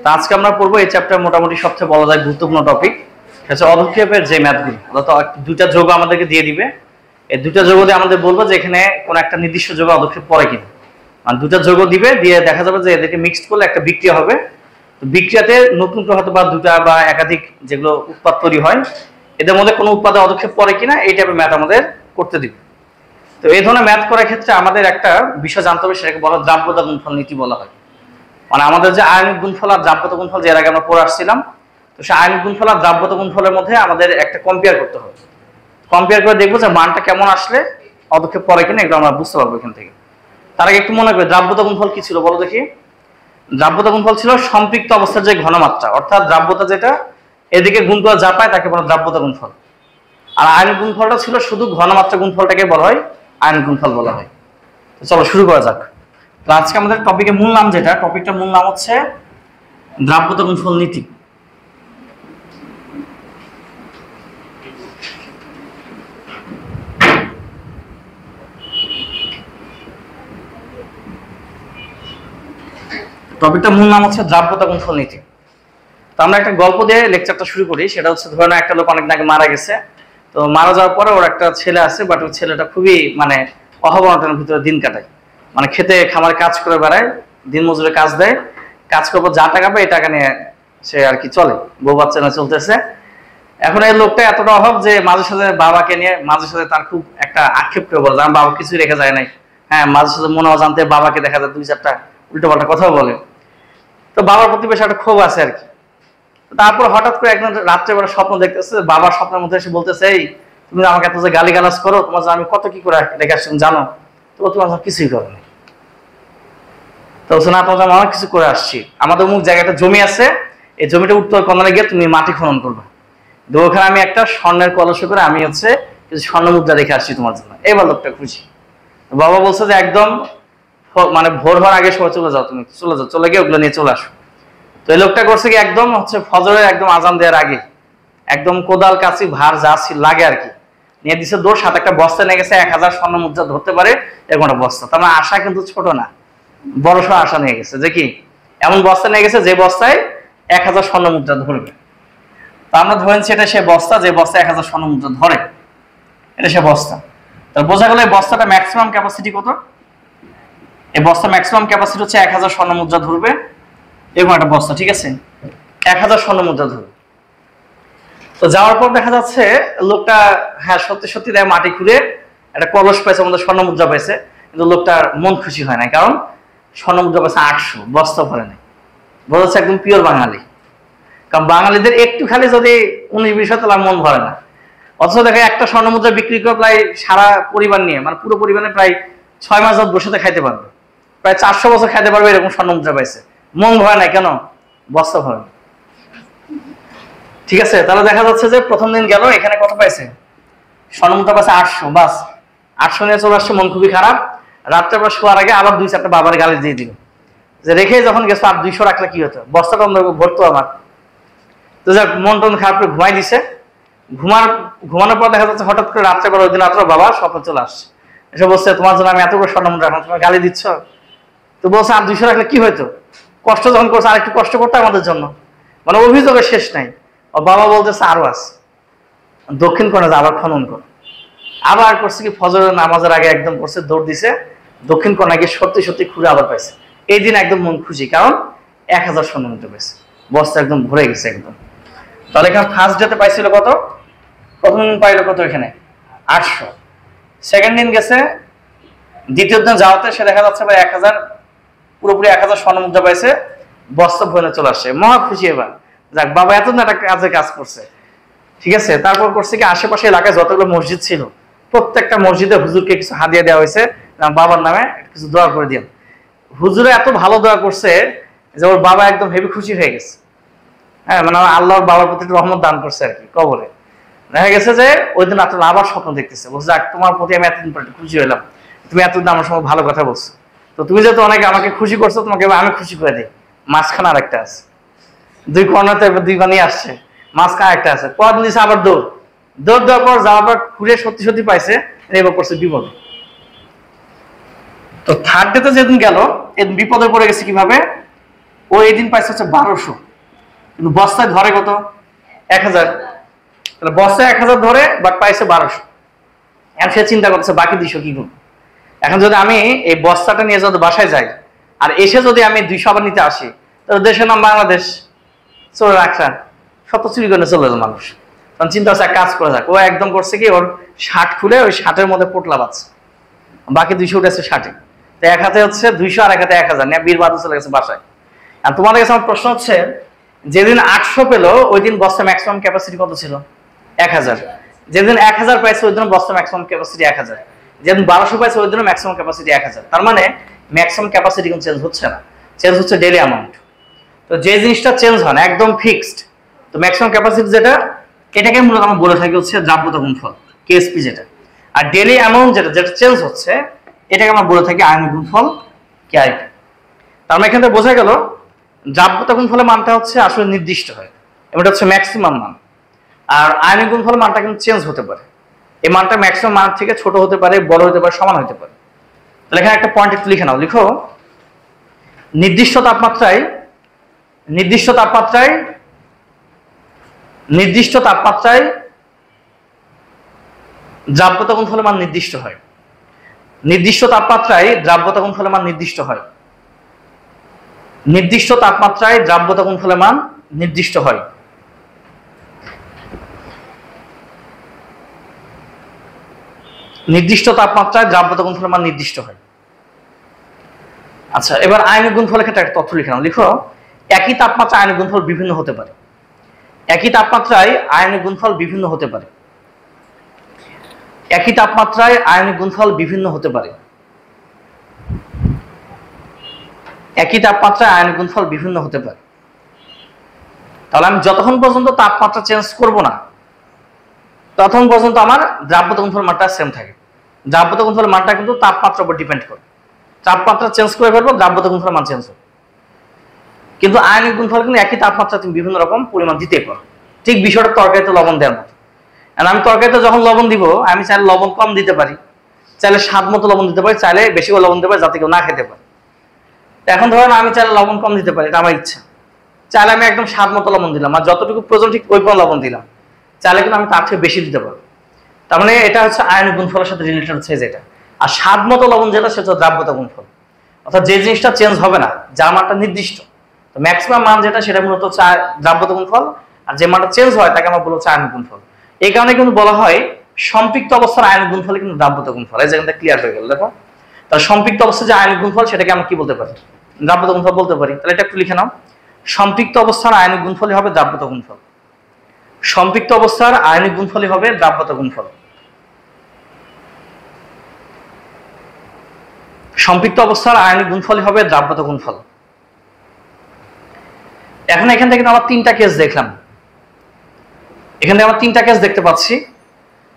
তো আজকে আমরা পড়বো এই চ্যাপ্টার মোটামুটি সবচেয়ে বলা যায় গুরুত্বপূর্ণ টপিক হচ্ছে অধক্ষেপের যে ম্যাথগুলো, অর্থাৎ দুইটা যোগ আমাদেরকে দিয়ে দিবে। এই দুইটা যোগ দিয়ে আমাদের বলবো যে এখানে কোন একটা নির্দিষ্ট যোগে অধক্ষেপ পড়ে কিনা, মানে দুইটা যোগ দিবে, দিয়ে দেখা যাবে যে এদেরকে মিক্সড করলে একটা বিক্রিয়া হবে। তো বিক্রিয়াতে নতুন করে হয়তো বা দুটা বা একাধিক যেগুলো উৎপাদ তৈরি হয়, এদের মধ্যে কোনো উৎপাদে অধক্ষেপ পড়ে কিনা এই টাইপের ম্যাথ আমাদের করতে দিবে। তো এই ধরনের ম্যাথ করার ক্ষেত্রে আমাদের একটা বিষয় জানতে হবে, সেটাকে বলা দ্রাব্যতা গুণফল নীতি বলা হয়। মানে আমাদের যে আয়নিক গুণফল আর দ্রাব্যতা গুণফল যে এর আগে আমরা পড়ে আসছিলাম, তো সেই আয়নিক গুণফল আর দ্রাব্যতা গুণফলের মধ্যে আমাদের একটা কম্পেয়ার করতে হবে। কম্পেয়ার করে দেখবো যে মানটা কেমন আসলে অধক্ষেপ পড়ে কিনা এগুলো আমরা বুঝতে পারবো এখান থেকে। তার আগে একটু মনে করি দ্রাব্যতা গুণফল কি ছিল বলো দেখি। দ্রাব্যতা গুণফল ছিল সম্পৃক্ত অবস্থার যে ঘনমাত্রা, অর্থাৎ দ্রাব্যতা যেটা এদিকে গুণ করা যা পায় তাকে বলা দ্রাব্যতা গুণফল। আর আয়নিক গুণফলটা ছিল শুধু ঘনমাত্রা গুণফলটাকে বলা হয় আয়নিক গুণফল বলা হয়। তো চলো শুরু করা যাক। তো আজকে আমাদের টপিকের মূল নাম যেটা, টপিকটার মূল নাম হচ্ছে দ্রাব্যতা গুণফল নীতি। টপিকটার মূল নাম হচ্ছে দ্রাব্যতা গুণফল নীতি। তো আমরা একটা গল্প দিয়ে লেকচারটা শুরু করি। সেটা হচ্ছে, ধরে নাও একটা লোক অনেক আগে মারা গেছে। তো মারা যাওয়ার পরে ওর একটা ছেলে আছে, বাট ওই ছেলেটা খুবই মানে অভাব-অনটনের ভিতরে দিন কাটায়। মানে খেতে খামারে কাজ করে বেড়ায়, দিন মজুরে কাজ দেয়, কাজ করবো যা টাকা পায় এই টাকা নিয়ে সে আর কি চলে, বউ বাচ্চা নিয়ে চলতেছে। এখন এই লোকটা এতটা অভাব যে মাঝে সাথে বাবাকে নিয়ে মাঝে সাথে তার খুব একটা আক্ষেপ করে বলে, আমার বাবা কিছুই রেখে যায় নাই। হ্যাঁ, মাঝে সাথে মনে অজান্তে বাবাকে দেখা যায় দুই চারটা উল্টোপাল্টা কথাও বলে। তো বাবার প্রতি বেশ একটা ক্ষোভ আছে আর কি। তারপর হঠাৎ করে একদিন রাত্রেবেলা স্বপ্ন দেখতেছে, বাবার স্বপ্নের মধ্যে এসে বলতেছে, এই তুমি আমাকে এত যে গালিগালাজ করো, তোমার আমি কত কি করে রেখে আসছি জানো? তো তোমার কিছুই করেনি। তো না, তোমার অনেক কিছু করে আসছি। আমাদের অমুক জায়গাটা জমি আছে, এই জমিটা উত্তর কর্নারে গিয়ে তুমি মাটি খনন করবে, তো ওখানে আমি একটা স্বর্ণের কলসে করে আমি হচ্ছে কিছু স্বর্ণ মুদ্রা রেখে আসছি তোমার জন্য। এবার লোকটা খুশি। বাবা বলছে যে একদম মানে ভোর হওয়ার আগে সবাই চলে যাও, তুমি চলে যাও, চলে গিয়ে ওগুলো নিয়ে চলে আসো। তো এই লোকটা করছে কি, একদম হচ্ছে ফজরের একদম আজান দেওয়ার আগে একদম কোদাল কাছি ভার যা লাগে আর কি নিয়ে দিছে দৌড়, সাথে একটা বস্তা নিয়ে গেছে, 1000 স্বর্ণ মুদ্রা ধরতে পারে এরকম একটা বস্তা। তার মানে আশা কিন্তু ছোট না, বড়সড় আশা নিয়ে গেছে যে কি এমন বস্তা নিয়ে গেছে যে বস্তায় 1000 স্বর্ণ মুদ্রা ধরবে। তো আমরা ধরেছি এটা সে বস্তা, যে বস্তা 1000 স্বর্ণ মুদ্রা ধরে, এটা সে বস্তা। তাহলে বোঝা গেল এই বস্তাটা ম্যাক্সিমাম ক্যাপাসিটি কত? এই বস্তা ম্যাক্সিমাম ক্যাপাসিটি হচ্ছে 1000 স্বর্ণ মুদ্রা ধরবে এরকম একটা বস্তা, ঠিক আছে? 1000 স্বর্ণ মুদ্রা ধরবে। তো যাওয়ার পর দেখা যাচ্ছে লোকটা হ্যাঁ সত্যি সত্যি দেয় মাটি খুঁড়ে একটা কলস পাইছে, আমাদের স্বর্ণ মুদ্রা পাইছে, কিন্তু লোকটার মন খুশি হয় না, কারণ স্বর্ণ মুদ্রা পাইছে 800, বস্তা ভরে নেই। বোঝা যাচ্ছে একদম পিওর বাঙালি। কারণ বাঙালিদের একটু খালি যদি 19-20 হয় তাহলে মন ভরে না। অথচ দেখা একটা স্বর্ণ মুদ্রা বিক্রি করে প্রায় সারা পরিবার নিয়ে, মানে পুরো পরিবারে প্রায় 6 মাস বসে খাইতে পারবে, প্রায় 400 বছর খাইতে পারবে, এরকম স্বর্ণ মুদ্রা পাইছে। মন ভয় নাই কেন? বস্তা ভরে। ঠিক আছে, তাহলে দেখা যাচ্ছে যে প্রথম দিন গেল, এখানে কত পাইছে? স্বর্ণ মুদ্রা পাইছে 800, বাস 800 নিয়ে চলে আসছে, মন খুবই খারাপ। রাত্রেবেলা শোয়ার আগে আবার 2-4টা বাবার গালি দিয়ে দিল, যে রেখে যখন গেছো আর 200 রাখলে কি হতো, বস্তাটা ভরতো আমার। তো যাক, মন টন খারাপ করে ঘুমাই দিছে। ঘুমানোর পর দেখা যাচ্ছে হঠাৎ করে রাত্রেবেলা ওই দিন রাত্রে বাবা স্বপ্ন চলে আসছে, এসে বলছে তোমার জন্য আমি এত করে স্বর্ণ মুদ্রা রাখলাম, তোমার গালি দিচ্ছ। তো বলছে আর 200 রাখলে কি হইতো, কষ্ট যখন করছে আর একটু কষ্ট করতে আমাদের জন্য, মানে অভিযোগের শেষ নাই। ও বাবা বলতেছে আরো আছে, দক্ষিণ কোণে আবার খনন কর। আবার করছে কি, ফজরের নামাজের আগে একদম করছে, দৌড় দিছে দক্ষিণ কোণে গিয়ে সত্যি সত্যি খুঁড়ে আবার পাইছে। এই দিন একদম মন খুশি, কারণ 1000 স্বর্ণ মুদ্রা পাইছে, বস্তা একদম ভরে গেছে একদম। তাহলে এখানে ফার্স্ট ডেতে পাইছিল কত? প্রথম দিন পাইলো কত? এখানে 800। সেকেন্ড দিন গেছে, দ্বিতীয় দিন যাওয়াতে সে দেখা যাচ্ছে ভাই 1000, পুরোপুরি 1000 স্বর্ণ মুদ্রা পাইছে, বস্তা ভরে চলে আসছে, মহা খুশি। এবার যাক, বাবা এত না একটা কাজ করছে, ঠিক আছে। তারপর করছে কি, আশেপাশে এলাকায় যতগুলো মসজিদ ছিল প্রত্যেকটা মসজিদে হুজুরকে কিছু হাদিয়া দেওয়া হয়েছে, বাবার নামে কিছু দোয়া করে দিন। হুজুরে এত ভালো দোয়া করছে যে ওর বাবা একদম হেভি খুশি হয়ে গেছে। হ্যাঁ, মানে আল্লাহর বাবার প্রতি রহমত দান করছে আর কি কবরে। দেখা গেছে যে ওই দিন রাত্রে আবার স্বপ্ন দেখতেছে, বলছে যাক তোমার প্রতি আমি এতদিন পর খুশি হলাম, তুমি এতদিন আমার সঙ্গে ভালো কথা বলছো, তো তুমি যেহেতু অনেক আমাকে খুশি করছো, তোমাকে আমি খুশি করে দিই। মাঝখানে আর একটা আছে, দুই কর্নারতে 2 বানি আসছে, মাঝখানে একটা আছে। পরদিন দিচ্ছে আবার দৌড় দেওয়ার পর যাওয়ার পর ঘুরে সত্যি সত্যি পাইছে, এবার করছে বিপদ। তো থার্ড ডেতে যেদিন গেল, এদিন বিপদে পড়ে গেছে কিভাবে? ও এই দিন পাইছে হচ্ছে 1200, কিন্তু বস্তায় ধরে কত 1000, তাহলে বস্তায় 1000 ধরে বাট পাইছে 1200। এখন সে চিন্তা করছে বাকি 200 কি করবো। এখন যদি আমি এই বস্তাটা নিয়ে যদি বাসায় যাই আর এসে যদি আমি 200 আবার নিতে আসি, তাহলে দেশের নাম বাংলাদেশ, চলে রাখা সব চুরি করে চলে যাবে মানুষ। তখন চিন্তা হচ্ছে এক কাজ করা যাক। ও একদম করছে কি, ওর শার্ট খুলে ওই শার্টের মধ্যে পোটলা বাচ্ছে, বাকি 200 উঠেছে শার্টে। তো এক হাতে হচ্ছে 200 আর এক হাতে 1000 নিয়ে বীর বাদু চলে গেছে বাসায়। আর তোমাদের কাছে আমার প্রশ্ন হচ্ছে, যেদিন 800 পেলো ওই দিন বস্তা ম্যাক্সিমাম ক্যাপাসিটি কত ছিল? 1000। যেদিন 1000 পাইছে ওই দিন বস্তা ম্যাক্সিমাম ক্যাপাসিটি 1000। যেদিন 1200 পাইছে ওই দিন ম্যাক্সিমাম ক্যাপাসিটি 1000। তার মানে ম্যাক্সিমাম ক্যাপাসিটি কিন্তু চেঞ্জ হচ্ছে না, চেঞ্জ হচ্ছে ডেইলি অ্যামাউন্ট। তো যে জিনিসটা চেঞ্জ হয় না একদম ফিক্সড, তো ম্যাক্সিমাম ক্যাপাসিটি যেটা, এটাকে মূলত আমরা বলে থাকি হচ্ছে দ্রাব্যতা গুণফল, কেএসপি যেটা। আর ডেইলি অ্যামাউন্ট যেটা যেটা চেঞ্জ হচ্ছে, এটাকে আমরা বলে থাকি আয়নিক গুণফল, কেআইপি। তার মানে এখান থেকে বোঝা গেল দ্রাব্যতা গুণফলের মানটা হচ্ছে আসলে নির্দিষ্ট হয়, এটা হচ্ছে ম্যাক্সিমাম মান। আর আয়নিক গুণফলের মানটা কিন্তু চেঞ্জ হতে পারে, এই মানটা ম্যাক্সিমাম মান থেকে ছোট হতে পারে, বড় হতে পারে, সমান হতে পারে। তাহলে এখানে একটা পয়েন্ট একটু লিখে নাও, লিখো নির্দিষ্ট তাপমাত্রায় দ্রাব্যতা গুণফলের মান নির্দিষ্ট হয়। নির্দিষ্ট তাপমাত্রায় দ্রাব্যতা গুণফলের মান নির্দিষ্ট হয়। নির্দিষ্ট তাপমাত্রায় দ্রাব্যতা গুণফলের মান নির্দিষ্ট হয়। নির্দিষ্ট তাপমাত্রায় দ্রাব্যতা গুণফলের মান নির্দিষ্ট হয়। আচ্ছা, এবার আয়নিক গুণফলের ক্ষেত্রে একটা তথ্য লিখে নাও, লিখো একই তাপমাত্রায় আয়নিক গুণফল বিভিন্ন হতে পারে। একই তাপমাত্রায় আয়নিক গুণফল বিভিন্ন হতে পারে। একই তাপমাত্রায় আয়নিক গুণফল বিভিন্ন হতে পারে। একই তাপমাত্রায় আয়নিক গুণফল বিভিন্ন হতে পারে। তাহলে আমি যতক্ষণ পর্যন্ত তাপমাত্রা চেঞ্জ করব না, ততক্ষণ পর্যন্ত আমার দ্রাব্যতা গুণফল মানটা সেম থাকে। দ্রাব্যতা গুণফল মানটা কিন্তু তাপমাত্রার উপর ডিপেন্ড করে। তাপমাত্রা চেঞ্জ করে ফেলবো, দ্রাব্যতা গুণফল মান চেঞ্জ হবে। কিন্তু আয়নিক গুণফল কিন্তু একই তাপমাত্রা তুমি বিভিন্ন রকম পরিমাণ দিতে পারো। ঠিক বিষয়টা তরকারিতে লবণ দেওয়ার মতো। আমি তরকারিতে যখন লবণ দিব, আমি চাইলে লবণ কম দিতে পারি, চাইলে স্বাদ মতো লবণ দিতে পারি, চাইলে বেশি করে লবণ দিতে পারি যাতে কেউ না খেতে পারে। এখন ধরেন আমি চাইলে লবণ কম দিতে পারি, এটা আমার ইচ্ছা। চাইলে আমি একদম স্বাদ মতো লবণ দিলাম, আর যতটুকু প্রয়োজন ঠিক ওই পরিমাণ লবণ দিলাম। চাইলে কিন্তু আমি তার থেকে বেশি দিতে পারবো। তার মানে এটা হচ্ছে আয়নিক গুণফলের সাথে রিলেটেড হচ্ছে যেটা। আর স্বাদ মতো লবণ যেটা, সেটা হচ্ছে দ্রাব্যতা গুণফল। অর্থাৎ যে জিনিসটা চেঞ্জ হবে না, যার মানটা নির্দিষ্ট, তো ম্যাক্সিমাম মান যেটা, সেটা মূলত হচ্ছে দ্রাব্যতা গুণফল। আর যে মানটা চেঞ্জ হয় তাকে আমরা বলবো হচ্ছে আয়নিক গুণফল। এই কারণে কিন্তু বলা হয় সম্পৃক্ত অবস্থার আয়নিক গুণফল কিন্তু দ্রাব্যতা গুণফল। এই জায়গাটা ক্লিয়ার হয়ে গেল। দেখো, তাহলে সম্পৃক্ত অবস্থার যে আয়নিক গুণফল, সেটাকে আমরা কি বলতে পারি? দ্রাব্যতা গুণফল বলতে পারি। তাহলে এটা একটু লিখে নাও, সম্পৃক্ত অবস্থার আয়নিক গুণফলই হবে দ্রাব্যতা গুণফল। সম্পৃক্ত অবস্থার আয়নিক গুণফলই হবে দ্রাব্যতা গুণফল। সম্পৃক্ত অবস্থার আয়নিক গুণফলই হবে দ্রাব্যতা গুণফল। এখন এখান থেকে আমরা 3টা কেস দেখলাম। এখানে আমরা 3টা কেস দেখতে পাচ্ছি।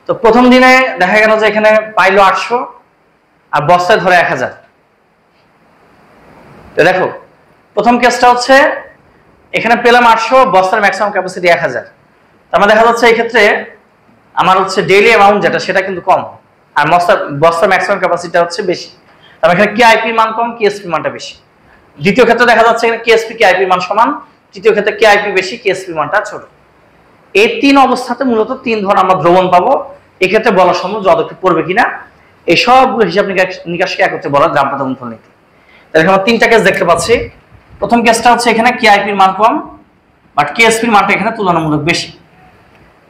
তো প্রথম দিনে দেখা গেল যে এখানে পাইলো 800 আর বস্তায় ধরে 1000। দেখো, প্রথম কেসটা হচ্ছে এখানে পেলাম 800, বস্তার ম্যাক্সিমাম ক্যাপাসিটি 1000। তার দেখা যাচ্ছে এই ক্ষেত্রে আমার হচ্ছে ডেইলি অ্যামাউন্ট যেটা, সেটা কিন্তু কম, আর বস্তার ম্যাক্সিমাম ক্যাপাসিটি হচ্ছে বেশি। তার এখানে কেআইপি মান কম, কেএসপি মানটা বেশি। দ্বিতীয় ক্ষেত্রে দেখা যাচ্ছে এখানে কেএসপি কেআইপি মান সমান, তৃতীয় ক্ষেত্রে কেআইপি বেশি, কেএসপি মানটা ছোট। এই 3 অবস্থাতে মূলত 3 ধরনের আমরা দ্রবণ পাবো। এক্ষেত্রে বলা সম্ভব যে পদক্ষেপ পড়বে কিনা, এই সবগুলো হিসাব নিকাশকে একত্রে বলা দ্রাব্যতা গুণফল নীতি। তাহলে আমরা 3টা কেস দেখতে পাচ্ছি। প্রথম কেসটা হচ্ছে এখানে কেআইপির মান কম, বাট কেএসপির মানটা এখানে তুলনামূলক বেশি।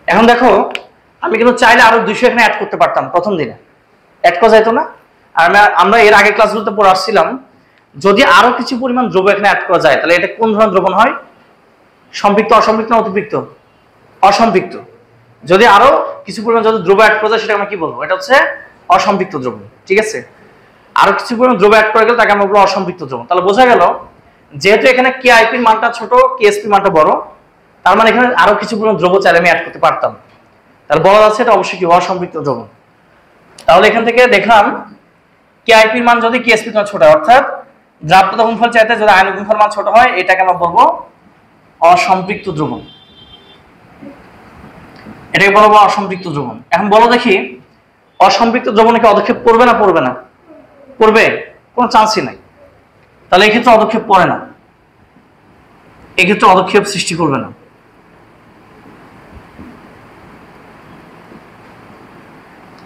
এখন দেখো, আমি কিন্তু চাইলে আরো 200 এখানে অ্যাড করতে পারতাম, প্রথম দিনে অ্যাড করা যাইতো না? আর আমরা এর আগে ক্লাসগুলোতে পড়ে আসছিলাম, যদি আরো কিছু পরিমাণ দ্রব্য এখানে অ্যাড করা যায়, তাহলে এটা কোন ধরনের দ্রবণ হয়? সম্পৃক্ত, অসম্পৃক্ত না অতিপৃক্ত? অসম্পৃক্ত। যদি আরো কিছু পরিমাণ যদি দ্রব্য অ্যাড করা যায়, সেটা আমরা কি বলবো? এটা হচ্ছে অসম্পৃক্ত দ্রবণ। ঠিক আছে, আরো কিছু পরিমাণ দ্রব্য অ্যাড করা গেলে তাকে আমরা বলবো অসম্পৃক্ত দ্রবণ। তাহলে বোঝা গেল, যেহেতু এখানে কেআইপির মানটা ছোট, কেএসপি মানটা বড়, তার মানে এখানে আরো কিছু পরিমাণ দ্রব্য চাইলে আমি অ্যাড করতে পারতাম। তাহলে বলা যাচ্ছে এটা অবশ্যই কি অসম্পৃক্ত দ্রবণ। তাহলে এখান থেকে দেখলাম কেআইপির মান যদি কেএসপির মান ছোট হয়, অর্থাৎ দ্রাব্যতা গুণফল চাইতে যদি আয়নিক গুণফল মান ছোট হয়, এটাকে আমরা বলবো অসম্পৃক্ত দ্রবণ। এটাকে বলবো অসম্পৃক্ত দ্রবণ। এখন বলো দেখি, অসম্পৃক্ত দ্রবণে কি পদক্ষেপ পড়বে না পড়বে না? পড়বে, কোনো চান্সই নাই। তাহলে এক্ষেত্রে পদক্ষেপ পড়ে না। এক্ষেত্রে অদক্ষেপ সৃষ্টি করবে না।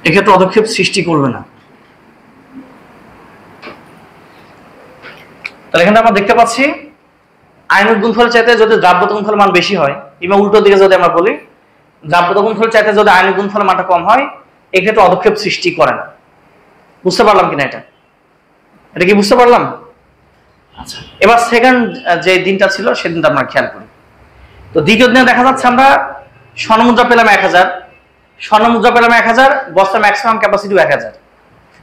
এক্ষেত্রে অদক্ষেপ সৃষ্টি করবে না। তাহলে এখানে আমরা দেখতে পাচ্ছি আয়নিক গুণফলের চাইতে যদি দ্রাব্যতা গুণফলের মান বেশি হয়, কিংবা উল্টো দিকে যদি আমরা বলি দ্রাব্যতা গুণফলের চাইতে যদি আয়নিক গুণফলের মানটা কম হয়, এক্ষেত্রে অদক্ষেপ সৃষ্টি করে না। বুঝতে পারলাম কিনা এটা কি বুঝতে পারলাম? আচ্ছা, এবার সেকেন্ড যে দিনটা ছিল সেদিনটা আমরা খেয়াল করি। তো দ্বিতীয় দিনে দেখা যাচ্ছে আমরা স্বর্ণমুদ্রা পেলাম 1000, স্বর্ণমুদ্রা পেলাম 1000, বস্তার ম্যাক্সিমাম ক্যাপাসিটি 1000।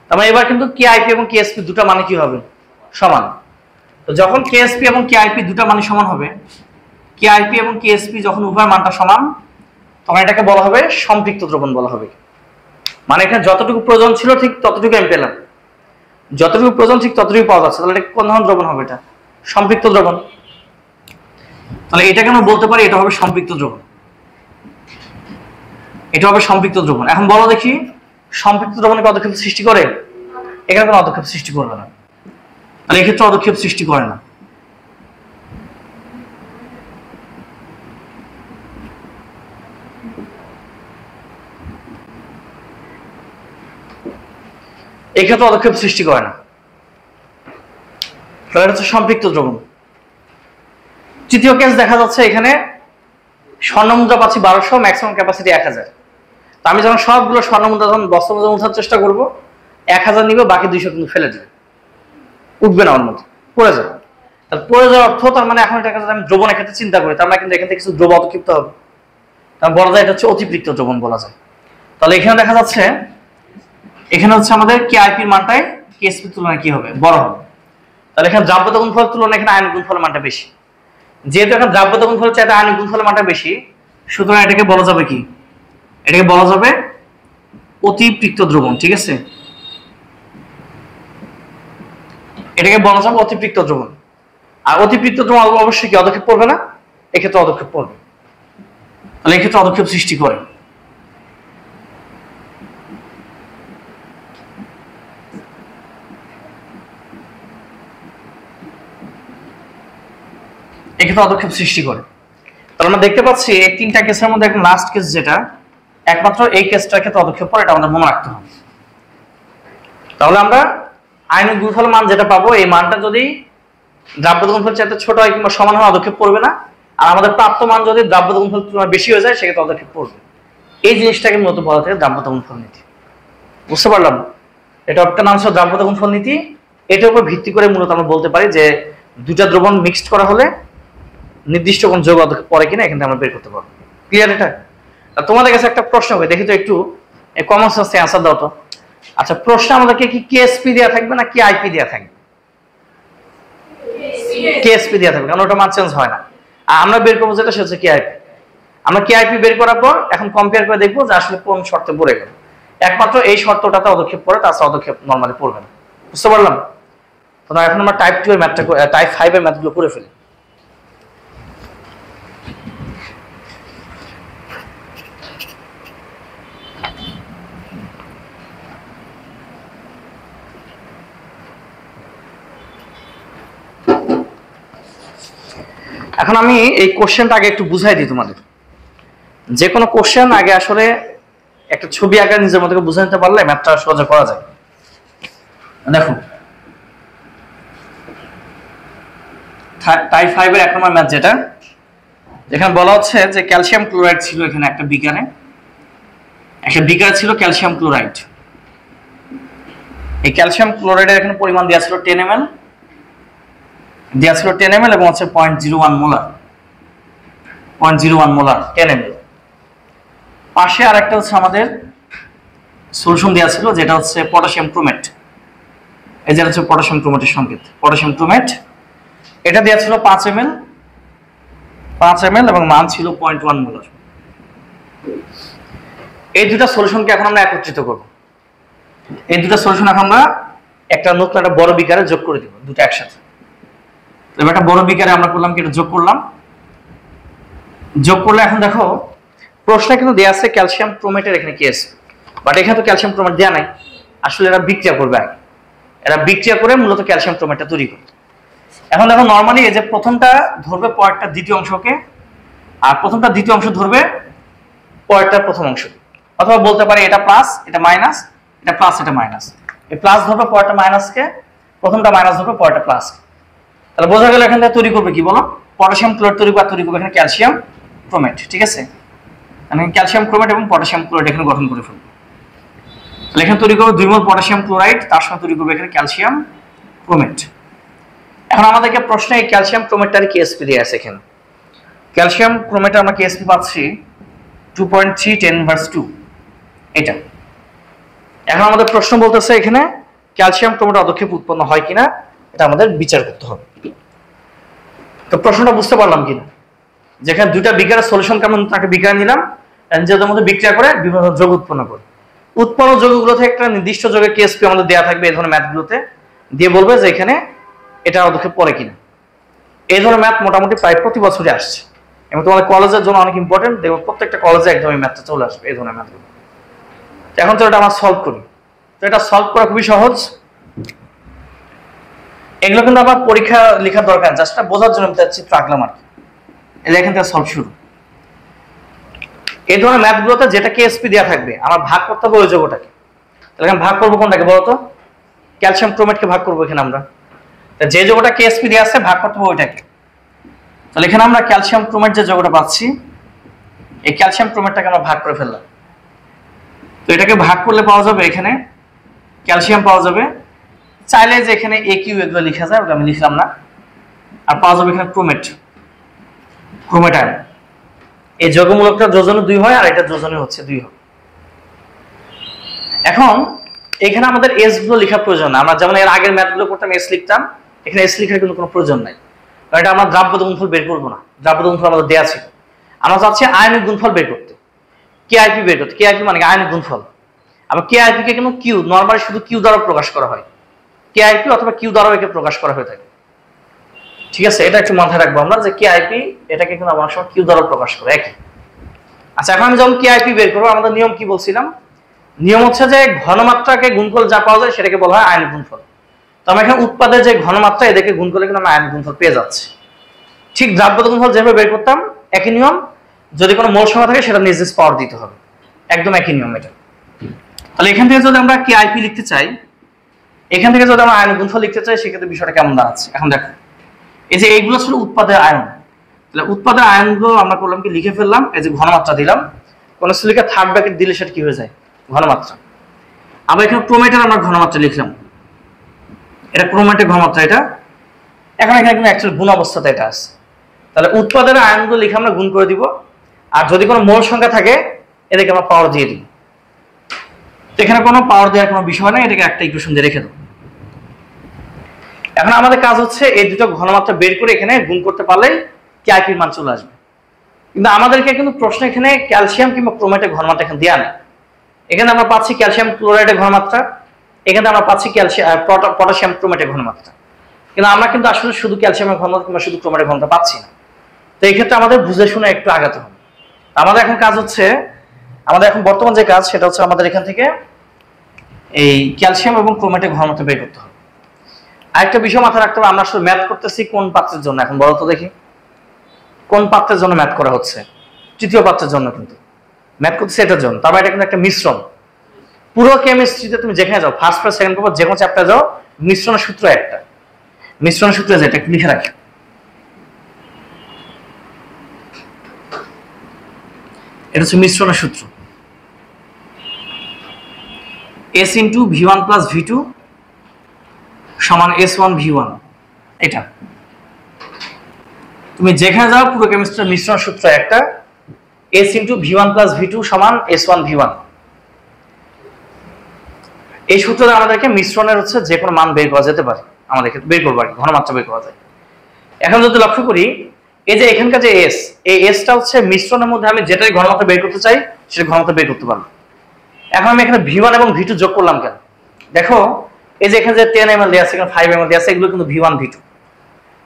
তার মানে এবার কিন্তু কেআইপি এবং কেএসপি দুটো মানে কি হবে? সমান। তো যখন কেএসপি এবং কেআইপি দুটো মানে সমান হবে, কেআইপি এবং কেএসপি যখন উভয় মানটা সমান, তখন এটাকে বলা হবে সম্পৃক্ত দ্রবণ বলা হবে। মানে এখানে যতটুকু প্রয়োজন ছিল ঠিক ততটুকু আমি পেলাম, যতটুকু প্রয়োজন ঠিক ততটুকু পাওয়া যাচ্ছে। তাহলে এটা কোন ধরনের দ্রবণ হবে? এটা সম্পৃক্ত দ্রবণ। তাহলে এটাকে আমরা বলতে পারি এটা হবে সম্পৃক্ত দ্রবণ, এটা হবে সম্পৃক্ত দ্রবণ। এখন বলো দেখি সম্পৃক্ত দ্রবণে কি অদক্ষেপ সৃষ্টি করে? এখানে কোনো অদক্ষেপ সৃষ্টি করবে না। তাহলে এক্ষেত্রে অদক্ষেপ সৃষ্টি করে না। এক্ষেত্রে অদক্ষেপ সৃষ্টি করে না। তাহলে এটা হচ্ছে সম্পৃক্ত দ্রবণ। তৃতীয় কেস দেখা যাচ্ছে এখানে স্বর্ণমুদ্রা পাচ্ছি 1200, ম্যাক্সিমাম ক্যাপাসিটি 1000। তো আমি যখন সবগুলো স্বর্ণমুদ্রা যখন বস্তার মধ্যে উঠার চেষ্টা করবো, 1000 নিবে, বাকি 200 কিন্তু ফেলে দিবে, উঠবে না, ওর মধ্যে পড়ে যাবে। তাহলে পড়ে যাওয়ার অর্থ তার মানে এখন এটাকে যদি আমি দ্রবণের ক্ষেত্রে চিন্তা করি, তার মানে কিন্তু এখান থেকে কিছু দ্রব অতক্ষিপ্ত হবে। তার বলা যায় এটা হচ্ছে অতিপৃক্ত দ্রবণ বলা যায়। তাহলে এখানে দেখা যাচ্ছে এখানে হচ্ছে আমাদের কেআইপির মানটাই কেএসপির তুলনায় কি হবে? বড় হবে। তাহলে এখানে দ্রাব্যতা গুণফলের তুলনায় এখানে আয়নিক গুণফলের মানটা বেশি। যেহেতু এখানে দ্রাব্যতা গুণফলের চাইতে আয়নিক গুণফলের মানটা বেশি, সুতরাং এটাকে বলা যাবে কি? এটাকে বলা যাবে অতিপৃক্ত দ্রবণ। ঠিক আছে, এটাকে বলা যাবে অতিপৃক্ত দ্রবণ। আর অতিপৃক্ত দ্রবণ অবশ্যই কি অদক্ষেপ পড়বে না? এক্ষেত্রে অদক্ষেপ পড়বে। তাহলে এক্ষেত্রে অদক্ষেপ সৃষ্টি করে। এক্ষেত্রে অদক্ষেপ সৃষ্টি করে। তাহলে আমরা দেখতে পাচ্ছি এই তিনটা কেসের মধ্যে একটা লাস্ট কেস যেটা একমাত্র এই কেসটার ক্ষেত্রে অদক্ষেপ পড়ে, এটা আমাদের মনে রাখতে হবে। তাহলে আমরা আয়নিক গুণফলের মান যেটা পাবো, এই মানটা যদি দ্রাব্যতা গুণফলের চাইতে ছোট হয় কিংবা সমান হয়, অদক্ষেপ পড়বে না। আর আমাদের প্রাপ্ত মান যদি দ্রাব্যতা গুণফলের তুলনায় বেশি হয়ে যায়, সেক্ষেত্রে অদক্ষেপ পড়বে। এই জিনিসটাকে মূলত বলা থাকে দ্রাব্যতা গুণফল নীতি। বুঝতে পারলাম? এটা একটা নাম ছিল দ্রাব্যতা গুণফল নীতি। এটার উপর ভিত্তি করে মূলত আমরা বলতে পারি যে দুটা দ্রবণ মিক্সড করা হলে নির্দিষ্ট কোন যোগ অদক্ষেপ পড়ে কিনা এখান থেকে আমরা বের করতে পারবো। ক্লিয়ার এটা? তোমাদের কাছে একটা প্রশ্ন হবে, দেখি তো একটু কমন সেন্সে অ্যান্সার দাও তো। আচ্ছা, প্রশ্ন আমাদেরকে কি কেএসপি দেওয়া থাকবে না কি আইপি দেওয়া থাকবে? কেএসপি দেওয়া থাকবে, কারণ ওটা মান চেঞ্জ হয় না। আর আমরা বের করবো যেটা, সে হচ্ছে কেআইপি। আমরা কেআইপি বের করার পর এখন কম্পেয়ার করে দেখবো যে আসলে কোন শর্তে পড়ে গেল। একমাত্র এই শর্তটাতে অদক্ষেপ পড়ে, তাছাড়া অদক্ষেপ নর্মালি পড়বে না। বুঝতে পারলাম? তো এখন আমরা টাইপ 2 এর ম্যাথটা, টাইপ 5 এর ম্যাথগুলো করে ফেলি। এখন আমি এই কোশ্চেনটা আগে একটু বুঝাই দিই তোমাদের। যে কোনো কোশ্চেন আগে আসলে একটা ছবি আকারে নিজের মধ্যে বুঝে নিতে পারলে ম্যাথটা সহজে করা যায়। দেখো, টাইপ 5 এর 1 নম্বর ম্যাথ যেটা, এখানে বলা হচ্ছে যে ক্যালসিয়াম ক্লোরাইড ছিল এখানে একটা বিকারে ছিল ক্যালসিয়াম ক্লোরাইড। এই ক্যালসিয়াম ক্লোরাইডের এখানে পরিমাণ দেওয়া ছিল 10 ml, এবং হচ্ছে 0.01 মোলার 10 ml। পাশে আর একটা হচ্ছে আমাদের সলিউশন দেওয়া ছিল যেটা হচ্ছে পটাশিয়াম ক্রোমেট। এই যে হচ্ছে পটাশিয়াম ক্রোমেটের সংকেত, পটাশিয়াম ক্রোমেট। এটা দেওয়া ছিল 5 ml এবং মান ছিল 0.1 মোলার। এই দুটা সলিউশনকে এখন আমরা একত্রিত করব। এই দুটা সলিউশন এখন আমরা একটা নতুন একটা বড় বিকারে যোগ করে দেব, দুটো একসাথে। এবার একটা বড় বিকারে আমরা করলাম কি, এটা যোগ করলাম। যোগ করলে এখন দেখো প্রশ্নে কিন্তু দেয়া আছে ক্যালসিয়াম ক্রোমেটের এখানে কি আছে, বাট এখানে তো ক্যালসিয়াম ক্রোমেট দেয়া নাই। আসলে এরা বিক্রিয়া করবে আগে, এরা বিক্রিয়া করে মূলত ক্যালসিয়াম ক্রোমেটটা তৈরি করবে। এখন দেখো নরমালি এই যে প্রথমটা ধরবে পরেরটা দ্বিতীয় অংশকে, আর প্রথমটা দ্বিতীয় অংশ ধরবে পরেরটা প্রথম অংশ, অথবা বলতে পারে এটা প্লাস এটা মাইনাস, এটা প্লাস এটা মাইনাস। এই প্লাস ধরবে পরেরটা মাইনাসকে, প্রথমটা মাইনাস ধরবে পরেরটা প্লাস। তাহলে বোঝা গেল এখান থেকে তৈরি করবে কি বলো, পটাশিয়াম ক্লোরাইড তৈরি করবে এখানে ক্যালসিয়াম ক্রোমেট। ঠিক আছে, মানে ক্যালসিয়াম ক্রোমেট এবং পটাশিয়াম ক্লোরাইড এখানে গঠন করে ফেলবে। তাহলে এখানে তৈরি করবে 2 মোল পটাশিয়াম ক্লোরাইড, তার সঙ্গে তৈরি করবে এখানে ক্যালসিয়াম ক্রোমেট। এখন আমাদেরকে প্রশ্নে এই ক্যালসিয়াম ক্রোমেটটার কেএসপি দেয়া আছে এখানে। ক্যালসিয়াম ক্রোমেটে আমরা কেএসপি পাচ্ছি 2.310/2 এটা। এখন আমাদের প্রশ্ন বলতেছে এখানে ক্যালসিয়াম ক্রোমেট অদক্ষেপ উৎপন্ন হয় কিনা, এটা আমাদের বিচার করতে হবে। তো প্রশ্নটা বুঝতে পারলাম কিনা, যেখানে দুইটা বিক্রিয়ার সলিউশন কেমন তাকে বিক্রিয়া নিলাম, নিজেদের মধ্যে বিক্রিয়া করে বিভিন্ন যৌগ উৎপন্ন করে, উৎপন্ন যৌগগুলো থেকে একটা নির্দিষ্ট যৌগের কেএসপি আমাদের দেওয়া থাকবে এই ধরনের ম্যাথগুলোতে, দিয়ে বলবে যে এখানে এটা অদক্ষেপ পড়ে কিনা। এই ধরনের ম্যাথ মোটামুটি প্রায় প্রতি বছরই আসছে এবং তোমাদের কলেজের জন্য অনেক ইম্পর্টেন্ট, দেখো প্রত্যেকটা কলেজে একদম এই ম্যাথটা চলে আসবে এই ধরনের ম্যাথগুলো। এখন তো এটা আমরা সলভ করি, তো এটা সলভ করা খুবই সহজ। এগুলো কিন্তু আবার পরীক্ষা লেখার দরকার, জাস্ট বোঝার জন্য আমি চিত্র আঁকলাম আর কি। এখান থেকে সলভ শুরু। এই ধরনের ম্যাথগুলোতে যেটা কেএসপি দেওয়া থাকবে আমার ভাগ করতে হবে ওই যৌগটাকে। তাহলে আমি ভাগ করবো কোনটাকে বলতো, ক্যালসিয়াম ক্রোমেটকে ভাগ করবো এখানে আমরা। যে যৌগটা কেএসপি দেওয়া আছে ভাগ করতে হবে ওইটাকে। তাহলে এখানে আমরা ক্যালসিয়াম ক্রোমেট যে যৌগটা পাচ্ছি, এই ক্যালসিয়াম ক্রোমেটটাকে আমরা ভাগ করে ফেললাম। তো এটাকে ভাগ করলে পাওয়া যাবে এখানে ক্যালসিয়াম পাওয়া যাবে, চাইলে যে এখানে এ কিউ এগুলো লেখা যায়, ওটা আমি লিখলাম না। আর পাওয়া যাবে এখানে ক্রোমেট আয়ন। এই যৌগমূলকটা যোজনে 2 হয় আর এটা যোজনে হচ্ছে 2 হয়। এখন এখানে আমাদের এস গুলো লেখার প্রয়োজন না, আমরা যেমন এর আগের ম্যাথগুলো করতাম এস লিখতাম, এখানে এস লেখার কিন্তু কোনো প্রয়োজন নাই, কারণ এটা আমরা দ্রাব্য গুণফল বের করবো না, দ্রাব্য গুণফল আমাদের দেওয়া ছিল। আমরা চাচ্ছি আয়নিক গুণফল বের করতে, কেআইপি বের করতে। কেআইপি মানে আয়নিক গুণফল। আবার কেআইপি কে কিন্তু কিউ নরমালি শুধু কিউ দ্বারা প্রকাশ করা হয়, কেআইপি অথবা কিউ দ্বারা একে প্রকাশ করা হয়ে থাকে। ঠিক আছে, এটা একটু মাথায় রাখবো আমরা যে কেআইপি এটাকে কিন্তু অনেক সময় কিউ দ্বারা প্রকাশ করে একই। আচ্ছা, এখন আমি যখন কেআইপি বের করবো আমাদের নিয়ম কি বলছিলাম, নিয়ম হচ্ছে যে ঘনমাত্রাকে গুণ করলে যা পাওয়া যায় সেটাকে বলা হয় আয়নিক গুণফল। তো আমরা এখানে উৎপাদের যে ঘনমাত্রা এদেরকে গুণ করলে কিন্তু আমরা আয়নিক গুণফল পেয়ে যাচ্ছি। ঠিক দ্রাব্য গুণফল যেভাবে বের করতাম একই নিয়ম, যদি কোনো মোল সংখ্যা থাকে সেটা নির্দিষ্ট পাওয়ার দিতে হবে, একদম একই নিয়ম এটা। তাহলে এখান থেকে যদি আমরা কেআইপি লিখতে চাই, এখান থেকে যদি আমরা আয়নিক গুণফল লিখতে চাই, সেক্ষেত্রে বিষয়টা কেমন দাঁড়াচ্ছে এখন দেখো। এই যে এইগুলো ছিল উৎপাদের আয়ন, তাহলে উৎপাদের আয়নগুলো আমরা করলাম কি লিখে ফেললাম, এই যে ঘনমাত্রা দিলাম, কোন সিলিকা থার্ড ব্র্যাকেট দিলে সেটা কি হয়ে যায় ঘনমাত্রা। আবার এখানে ক্রোমেটের আমরা ঘনমাত্রা লিখলাম, এটা ক্রোমেটের ঘনমাত্রা এটা। এখন এখানে কিন্তু অ্যাকচুয়াল গুণ অবস্থাতে এটা আছে, তাহলে উৎপাদের আয়নগুলো লিখে আমরা গুণ করে দিব, আর যদি কোনো মোল সংখ্যা থাকে এটাকে আমরা পাওয়ার দিয়ে দিই। এখানে কোনো পাওয়ার দেওয়ার কোনো বিষয় নেই, এটাকে একটা ইকুয়েশন দিয়ে রেখে দেব। এখন আমাদের কাজ হচ্ছে এই দুটো ঘনমাত্রা বের করে এখানে গুণ করতে পারলেই কেআইপির মান চলে আসবে। কিন্তু আমাদেরকে কিন্তু প্রশ্ন এখানে ক্যালসিয়াম কিংবা ক্রোমেটের ঘনমাত্রা এখানে দেওয়া নেই। এখানে আমরা পাচ্ছি ক্যালসিয়াম ক্লোরাইডের ঘনমাত্রা, এখানে আমরা পাচ্ছি পটাশিয়াম ক্রোমেটের ঘনমাত্রা, কিন্তু আমরা কিন্তু আসলে শুধু ক্যালসিয়ামের ঘনমাত্রা কিংবা শুধু ক্রোমেটের ঘনমাত্রা পাচ্ছি না। তো এই ক্ষেত্রে আমাদের বুঝে শুনে একটু আগাতে হবে। আমাদের এখন কাজ হচ্ছে, আমাদের এখন বর্তমান যে কাজ সেটা হচ্ছে আমাদের এখান থেকে এই ক্যালসিয়াম এবং ক্রোমেটের ঘনমাত্রা বের করতে হবে। আরেকটা বিষয় মাথায় রাখতে হবে, আমরা আসলে ম্যাথ করতেছি কোন পাত্রের জন্য, এখন বলো তো দেখি কোন পাত্রের জন্য ম্যাথ করা হচ্ছে। তৃতীয় পাত্রের জন্য কিন্তু ম্যাথ করতেছি এটার জন্য। তারপর এটা কিন্তু একটা মিশ্রণ। পুরো কেমিস্ট্রিতে তুমি যেখানে যাও, ফার্স্ট পেপার সেকেন্ড পেপার যে কোনো চ্যাপ্টারে যাও, মিশ্রণের সূত্র একটা, মিশ্রণের সূত্র যেটা একটু লিখে রাখি। এটা হচ্ছে মিশ্রণের সূত্র, S into V1 plus V2 সমান S1 V1। এটা তুমি যেখানে যাও পুরো কেমিস্ট্রির মিশ্রণ সূত্র একটা, S into V1 plus V2 সমান S1 V1। এই সূত্রে আমাদেরকে মিশ্রণের হচ্ছে যে কোনো মান বের করা যেতে পারে, আমাদের ক্ষেত্রে বের করবো আর কি, ঘনমাত্রা বের করা যায়। এখন যদি লক্ষ্য করি এই যে এখানকার যে S, এই Sটা হচ্ছে মিশ্রণের মধ্যে আমি যেটাই ঘনমাত্রা বের করতে চাই সেটা ঘনমাত্রা বের করতে পারবো। এখন আমি এখানে V1 এবং V2 যোগ করলাম কেন, দেখো এই যে এখানে যে 10 ml দেওয়া আছে, এখানে 5 ml দেওয়া আছে, এগুলো কিন্তু V1 V2।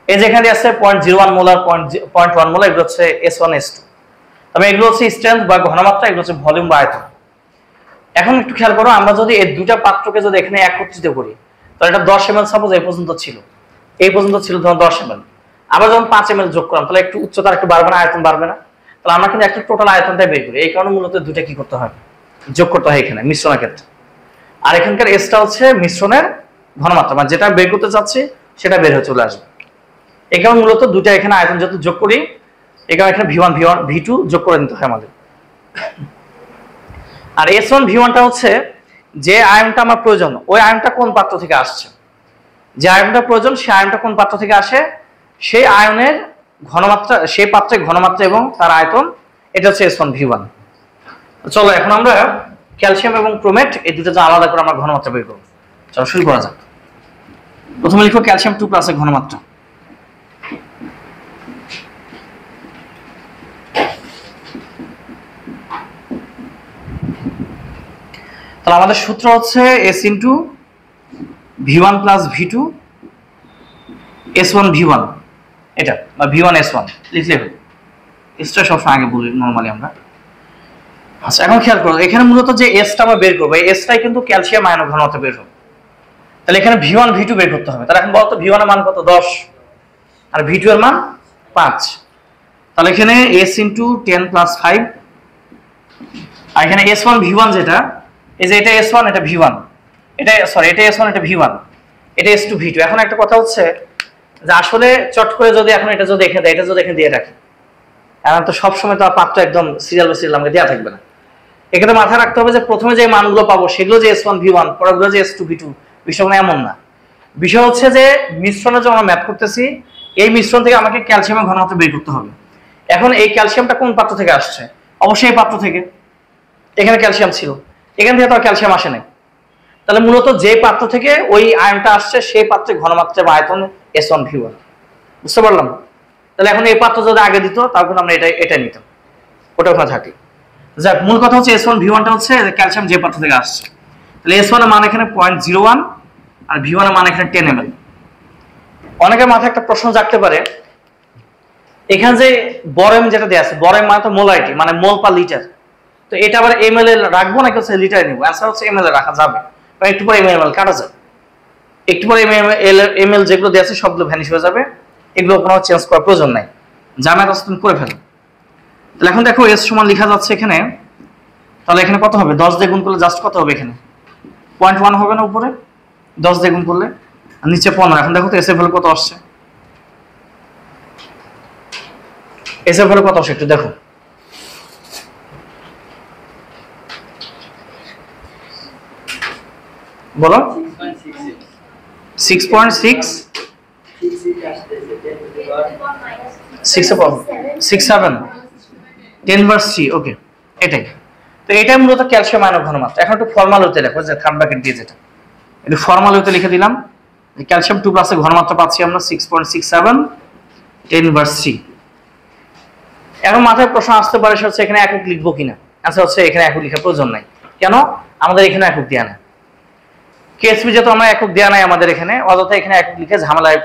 এই যে এখানে আছে 0.01 মোলার 0.1 মোলার, এগুলো হচ্ছে S1 S2। তবে এগুলো হচ্ছে স্ট্রেংথ বা ঘনমাত্রা, এগুলো হচ্ছে ভলিউম বা আয়তন। এখন একটু খেয়াল করো, আমরা যদি এই দুটা পাত্রকে যদি এখানে একত্রিত করি, তাহলে এটা 10 ml সাপোজ এই পর্যন্ত ছিল, এই পর্যন্ত ছিল ধরুন 10 ml, আবার যখন 5 ml যোগ করলাম তাহলে একটু উচ্চতা একটু বাড়বে না, আয়তন বাড়বে না? তাহলে আমরা কিন্তু একটা টোটাল আয়তনটাই বের করি। এই কারণে মূলত দুইটা কি করতে হয়, যোগ করতে হয় এখানে মিশ্রণের ক্ষেত্রে। আর এখানকার এসটা হচ্ছে মিশ্রণের ঘনমাত্রা, মানে যেটা বের করতে চাচ্ছি সেটা বের হয়ে চলে আসবে। এই কারণে মূলত দুইটা এখানে আয়তন যত যোগ করি, এই কারণে এখানে V1 V2 যোগ করে নিতে হয় আমাদের। আর S1 V1টা হচ্ছে যে আয়নটা আমার প্রয়োজন, ওই আয়নটা কোন পাত্র থেকে আসছে, যে আয়নটা প্রয়োজন সেই আয়নটা কোন পাত্র থেকে আসে, সেই আয়নের ঘনমাত্রা, সেই পাত্রের ঘনমাত্রা এবং তার আয়তন, এটা হচ্ছে S1 V1। চলো এখন আমরা ক্যালসিয়াম এবং ক্রোমেট এই দুটো আলাদা করে আমরা ঘনমাত্রা বের করব। চলো শুরু করা যাক। প্রথমে লিখো ক্যালসিয়াম 2+ এর ঘনমাত্রা। তাহলে আমাদের সূত্র হচ্ছে S into V1 plus V2 S1 V1, এটা বা V1 S1 লিখলে হবে। এসটা সবসময় আগে বলি নরমালি আমরা। আচ্ছা এখন খেয়াল করো, এখানে মূলত যে এসটা আমরা বের করবো, এই এসটাই কিন্তু ক্যালসিয়াম আয়ন ঘনমাত্রা বের হবে। তাহলে এখানে V1 V2 বের করতে হবে। তাহলে এখন বলতো V1 এর মান কত, 10, আর V2 এর মান 5। তাহলে এখানে S ইন্টু 10 + 5, আর এখানে S1 V1 যেটা, এই যে এটা S1 এটা V1, এটা সরি এটা S1 এটা V1, এটা S2 V2। এখন একটা কথা হচ্ছে যে আসলে চট করে যদি এখন এটা যদি দেখে দেয়, এটা যদি দেখে দিয়ে রাখি, এখন তো সবসময় তো পাত্র একদম সিরিয়াল বাই সিরিয়াল আমাকে দেওয়া থাকবে না। এখানে মাথায় রাখতে হবে যে প্রথমে যে মানগুলো পাবো সেগুলো যে S1 V1, পরেরগুলো যে S2 V2, বিষয়গুলো এমন না। বিষয় হচ্ছে যে মিশ্রণে যখন আমরা ম্যাথ করতেছি, এই মিশ্রণ থেকে আমাকে ক্যালসিয়ামের ঘনমাত্রা বের করতে হবে। এখন এই ক্যালসিয়ামটা কোন পাত্র থেকে আসছে, অবশ্যই এই পাত্র থেকে। এখানে ক্যালসিয়াম ছিল, এখান থেকে তো আর ক্যালসিয়াম আসে নাই। তাহলে মূলত যে পাত্র থেকে ওই আয়নটা আসছে সেই পাত্রের ঘনমাত্রা বা আয়তন S1 V1। বুঝতে পারলাম? তাহলে এখন এই পাত্র যদি আগে দিত তাহলে আমরা এটা নিতাম, ওটা ওখানে থাকি। যাক, মূল কথা হচ্ছে S1 V1টা হচ্ছে ক্যালসিয়াম যে পাত্র থেকে আসছে। তাহলে S1 এর মান এখানে 0.01 আর V1 এর মান এখানে 10 ml। অনেকের মাথায় একটা প্রশ্ন জাগতে পারে, এখানে যে বরএম যেটা দেয়া আছে, বরএম মানে তো মোলারিটি, মানে মোল পার লিটার, তো এটা আবার ml এ রাখবো নাকি হচ্ছে লিটারে নিব? অ্যান্সার হচ্ছে ml এ রাখা যাবে, কারণ একটু পরে ml কাটা যাবে। একটু পরে ml যেগুলো দেয়া আছে সবগুলো ভ্যানিশ হয়ে যাবে, এগুলো কোনো চেঞ্জ করার প্রয়োজন নাই, জানা আছে তুমি করে ফেলো। তাহলে এখন দেখো S সমান লেখা যাচ্ছে এখানে, তাহলে এখানে কত হবে, 10 দিয়ে গুণ করলে জাস্ট কত হবে, এখানে 0.1 হবে না উপরে, 10 দিয়ে গুণ করলে, আর নিচে 15। এখন দেখো তো S এর ভ্যালু কত আসছে, S এর ভ্যালু কত আসছে একটু দেখো। বলো 6.6 6.7 10/3, ওকে এটাই। তো এটাই মূলত ক্যালসিয়াম আয়ন ঘনমাত্রা। এখন একটু ফর্মাল হতে লেখো, যে থার্ড ব্র্যাকেট দিয়ে যেটা, একটু ফর্মাল হতে লিখে দিলাম যে ক্যালসিয়াম 2+ এর ঘনমাত্রা পাচ্ছি আমরা 6.67 10/3। এখন মাথায় প্রশ্ন আসতে পারে হচ্ছে এখানে একক লিখবো কিনা। আচ্ছা হচ্ছে এখানে একক লেখার প্রয়োজন নাই, কেন, আমাদের এখানে একক দেয়া নাই। কেএসপি যেহেতু আমরা একক দেয়া নাই আমাদের এখানে, অযথা এখানে একক লিখে ঝামেলায়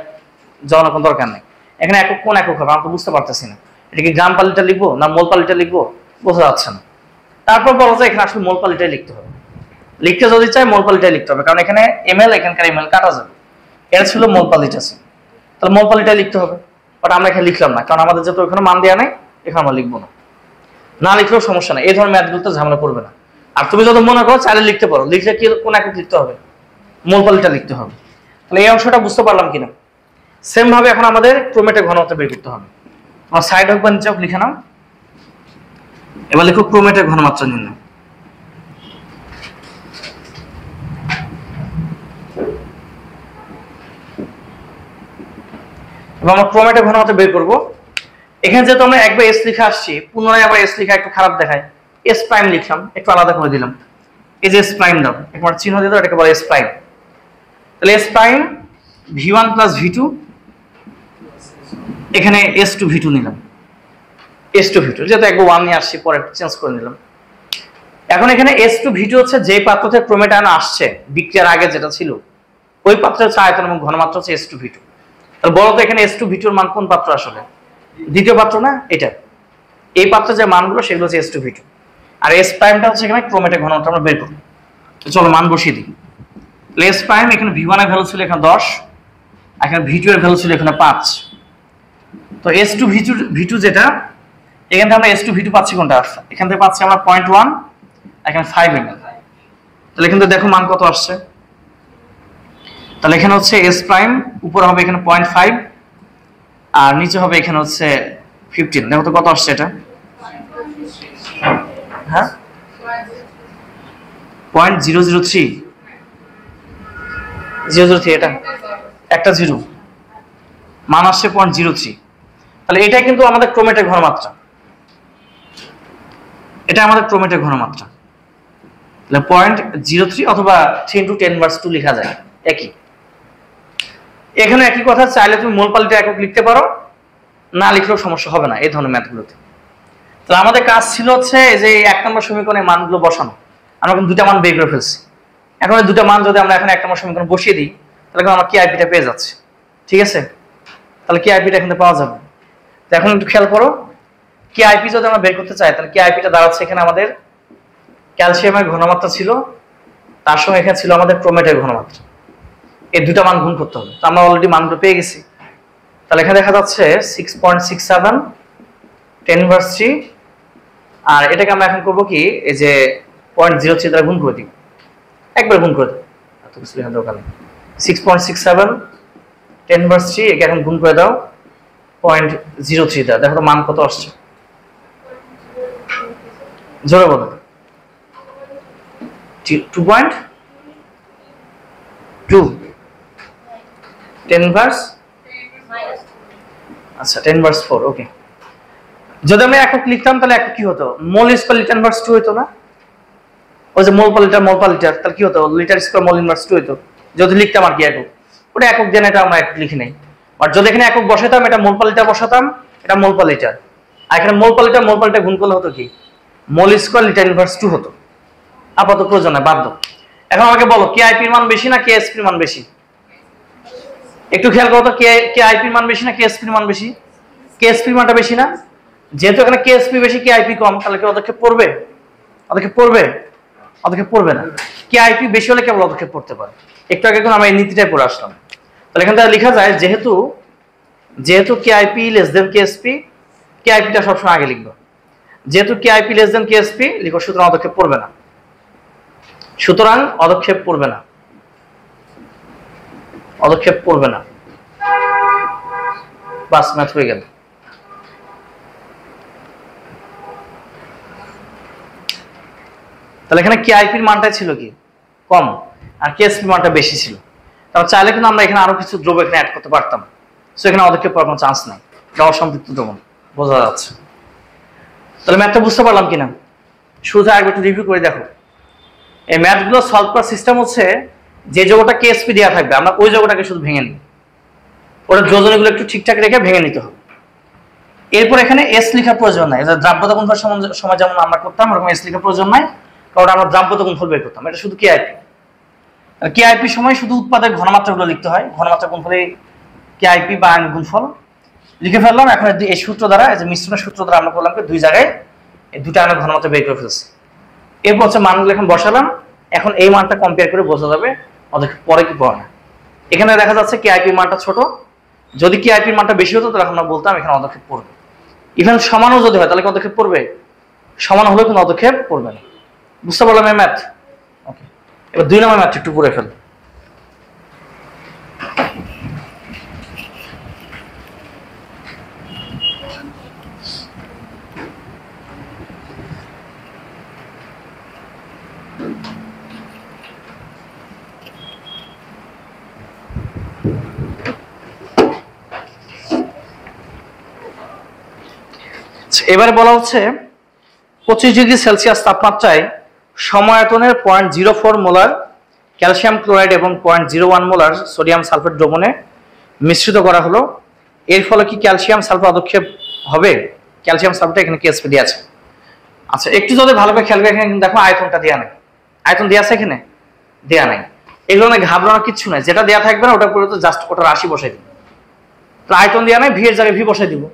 যাওয়ার কোনো দরকার নেই। এখানে একক কোন একক হবে আমরা তো বুঝতে পারতেছি না, এটা কি গ্রাম পার লিটার লিখবো না মোল পার লিটার লিখবো, বোঝা যাচ্ছে না। তারপর বলা যায় এখানে আসলে মোল পার লিটার লিখতে হবে, লিখতে যদি চাই মোল পার লিটার লিখতে হবে, কারণ এখানে ml, এখানকার ml কাটা যাবে, এটা ছিল মোল পার লিটার ছিল, তাহলে মোল পার লিটার লিখতে হবে। বাট আমরা এখানে লিখলাম না, কারণ আমাদের যেহেতু এখানে মান দেওয়া নেই, এখানে আমরা লিখবো না, না লিখলেও সমস্যা নেই, এই ধরনের ম্যাথগুলোতে ঝামেলা করবে না। আর তুমি যদি মনে করো চাইলে লিখতে পারো, লিখলে কি কোন একক লিখতে হবে, মোল পার লিটার লিখতে হবে। তাহলে এই অংশটা বুঝতে পারলাম কিনা। সেম ভাবে এখন আমাদের ক্রোমেটের ঘনমাত্রা বের করতে হবে। আমার সাইড হোক বা নিচে হোক লিখে নাও। এবার লিখো ক্রোমেটের ঘনমাত্রা নির্ণয়। এবার আমরা ক্রোমেটের ঘনমাত্রা বের করব। এখানে যেহেতু আমরা একবার এস লিখে আসছি, পুনরায় আবার এস লিখা একটু খারাপ দেখায়, এস প্রাইম লিখলাম, একটু আলাদা করে দিলাম। এই যে এস প্রাইম দাও, একবার চিহ্ন দিয়ে দাও, এটাকে বলে এস প্রাইম। তাহলে এস প্রাইম V1 + V2, এখানে S2 V2 নিলাম, S2 V2 যেহেতু একবার 1 নিয়ে আসছি, পরে চেঞ্জ করে নিলাম। এখন এখানে S2 V2 হচ্ছে যে পাত্র থেকে ক্রোমেট আয়ন আসছে বিক্রিয়ার আগে যেটা ছিল, ওই পাত্রের আয়তন এবং ঘনমাত্রা হচ্ছে S2 V2। তাহলে বলো তো এখানে S2 V2 এর মান কোন পাত্র, আসলে দ্বিতীয় পাত্র না, এটা এই পাত্রে যে মানগুলো সেগুলো হচ্ছে S2 V2, আর S প্রাইমটা হচ্ছে এখানে ক্রোমেটের ঘনমাত্রা আমরা বের করব। তো চলো মান বসিয়ে দিই। S প্রাইম এখানে V1 এর ভ্যালু ছিল এখানে 10, এখানে V2 এর ভ্যালু ছিল এখানে 5। তো S2 V2 যেটা এখান থেকে আমরা S2 V2 পাচ্ছি কোনটা, এখান থেকে পাচ্ছি আমরা 0.1, এখানে 5 ml। তাহলে এখান থেকে দেখো মান কত আসছে, তাহলে এখানে হচ্ছে S প্রাইম উপরে হবে এখানে 0.5 আর নিচে হবে এখানে হচ্ছে 15। দেখো তো কত আসছে এটা, হ্যাঁ 0.003 এটা একটা জিরো, মান আসছে 0.03। তাহলে এটাই কিন্তু আমাদের ক্রোমেটের ঘনমাত্রা, এটা আমাদের ক্রোমেটের ঘনমাত্রা। তাহলে 0.03 অথবা 3 × 10⁻²2 লেখা যায় একই। এখানে একই কথা, চাইলে তুমি মোল পাল্টে একক লিখতে পারো, না লিখলেও সমস্যা হবে না এই ধরনের ম্যাথগুলোতে। তাহলে আমাদের কাজ ছিল হচ্ছে যে 1 নম্বর সমীকরণে মানগুলো বসানো। আমরা কিন্তু দুটা মান বের করে ফেলছি। এখন এই দুটা মান যদি আমরা এখন 1 নম্বর সমীকরণে বসিয়ে দিই তাহলে আমরা KIP-টা পেয়ে যাচ্ছি, ঠিক আছে? তাহলে KIP-টা এখানে পাওয়া যাবে। তো এখন একটু খেয়াল করো, KIP যদি আমরা বের করতে চাই তাহলে KIP-টা দাঁড়াচ্ছে এখানে আমাদের ক্যালসিয়ামের ঘনমাত্রা ছিল, তার সঙ্গে এখানে ছিল আমাদের ক্রোমেটের ঘনমাত্রা। এই দুটা মান গুণ করতে হবে। তো আমরা অলরেডি মানগুলো পেয়ে গেছি। তাহলে এখানে দেখা যাচ্ছে 6.67 10⁻³ আর এটাকে আমরা এখন করব কি, এই যে 0.03 দ্বারা গুণ করে দিব, একবার গুণ করে দেব, এত কিছু লেখার দরকার নেই। 6.67 10⁻³ একে এখন গুণ করে দাও 0.03 দ্বারা, দেখো তো মান কত আসছে, জোরে বলো। 2.2 10⁻, আচ্ছা 10⁻4। ওকে, যদি আমি একক লিখতাম তাহলে একক কি হতো, মোল স্কয়ার লিটার ইনভার্স 2 হতো না? ওই যে মোল পার লিটার, তাহলে কি হতো, লিটার স্কয়ার মোল ইনভার্স 2 হতো যদি লিখতাম আর কি একক। ওটা একক দেন, এটা আমরা একক লিখি নাই। আর যদি এখানে একক বসাতাম, এটা মোল পার লিটার বসাতাম, এটা মোল পার লিটার, আর এখানে মোল পার লিটার গুণ করলে হতো কি, মোল স্কয়ার লিটার ইনভার্স 2 হতো। আপাতত প্রয়োজন নাই, বাধ্য। এখন আমাকে বলো KIP এর মান বেশি না KSP এর মান বেশি? একটু খেয়াল করো তো, KIP এর মান বেশি না KSP এর মান বেশি? KSP এর মানটা বেশি না? যেহেতু এখানে KSP বেশি KIP কম, তাহলে কি পদক্ষেপ পড়বে? পদক্ষেপ পড়বে না। KIP বেশি হলে কেবল পদক্ষেপ পড়তে পারে। একটু আগে আমরা এই নীতিটাই পড়ে আসলাম। তাহলে এখান থেকে লেখা যায় যেহেতু KIP লেস দেন KSP, KIP-টা সবসময় আগে লিখবো। যেহেতু KIP লেস দেন KSP লিখো, সুতরাং পদক্ষেপ পড়বে না। বাস, ম্যাথ হয়ে গেল। তাহলে এখানে KIP এর মানটা ছিল কি কম আর KSP মানটা বেশি ছিল। তাহলে চাইলে কিন্তু আমরা এখানে আরো কিছু দ্রব্য এখানে অ্যাড করতে পারতাম। সো এখানে পদক্ষেপ পড়ার কোনো চান্স নাই, এটা অসম্পৃক্ত দ্রবণ, বোঝা যাচ্ছে। তাহলে ম্যাথটা বুঝতে পারলাম কিনা, শুরুতে আরেকবার একটু রিভিউ করে দেখো। এই ম্যাথগুলো সলভ করার সিস্টেম হচ্ছে, যে যোগটা KSP দেওয়া থাকবে আমরা ওই যোগটাকে শুধু ভেঙে নিই, ওটা যোজনীগুলো একটু ঠিকঠাক রেখে ভেঙে নিতে হবে। এরপর এখানে S লেখার প্রয়োজন নাই, দ্রাব্যতা গুণফল সময় যেমন আমরা করতাম ওরকম S লেখার প্রয়োজন নাই, কারণ আমরা দ্রাব্যতা গুণফল বের করতাম। এটা শুধু KIP সময় শুধু উৎপাদের ঘনমাত্রাগুলো লিখতে হয়, ঘনমাত্রা গুণফলে KIP বা আয়ন গুণফল লিখে ফেললাম। এখন এই সূত্র দ্বারা, এই যে মিশ্রণের সূত্র দ্বারা আমরা করলাম দুই জায়গায় এই দুটো আয়নের ঘনমাত্রা বের করে ফেলছি। এরপর হচ্ছে মানগুলো এখন বসালাম। এখন এই মানটা কম্পেয়ার করে বোঝা যাবে পদক্ষেপ পরে কি পড়ে না। এখানে দেখা যাচ্ছে KIP মানটা ছোট, যদি KIP মানটা বেশি হতো তাহলে আমরা বলতাম এখানে পদক্ষেপ পড়বে। ইভেন সমানও যদি হয় তাহলে পদক্ষেপ পড়বে, সমান হলেও কোনো পদক্ষেপ পড়বে না। বুঝতে পারলাম এই ম্যাথ? ওকে, এবার 2 নম্বর ম্যাথ একটু পড়ে ফেল। এবারে বলা হচ্ছে 25 ডিগ্রি সেলসিয়াস তাপমাত্রায় সমায়তনের 0.04 মোলার ক্যালসিয়াম ক্লোরাইড এবং 0.01 মোলার সোডিয়াম সালফেট দ্রবণে মিশ্রিত করা হলো। এর ফলে কি ক্যালসিয়াম সালফেট পদক্ষেপ হবে? ক্যালসিয়াম সালফেট এখানে KSP দেওয়া আছে। আচ্ছা, একটু যদি ভালো করে খেয়াল করে এখানে দেখো আয়তনটা দেওয়া নাই, আয়তন দেওয়া আছে এখানে দেওয়া নাই। এগুলো না ঘাবড়ানোর কিছু নাই, যেটা দেওয়া থাকবে না ওটা পুরো তো জাস্ট ওটা রাশি বসাই দিব। তো আয়তন দেওয়া নাই, ভি এর জায়গায় ভি বসাই দিব।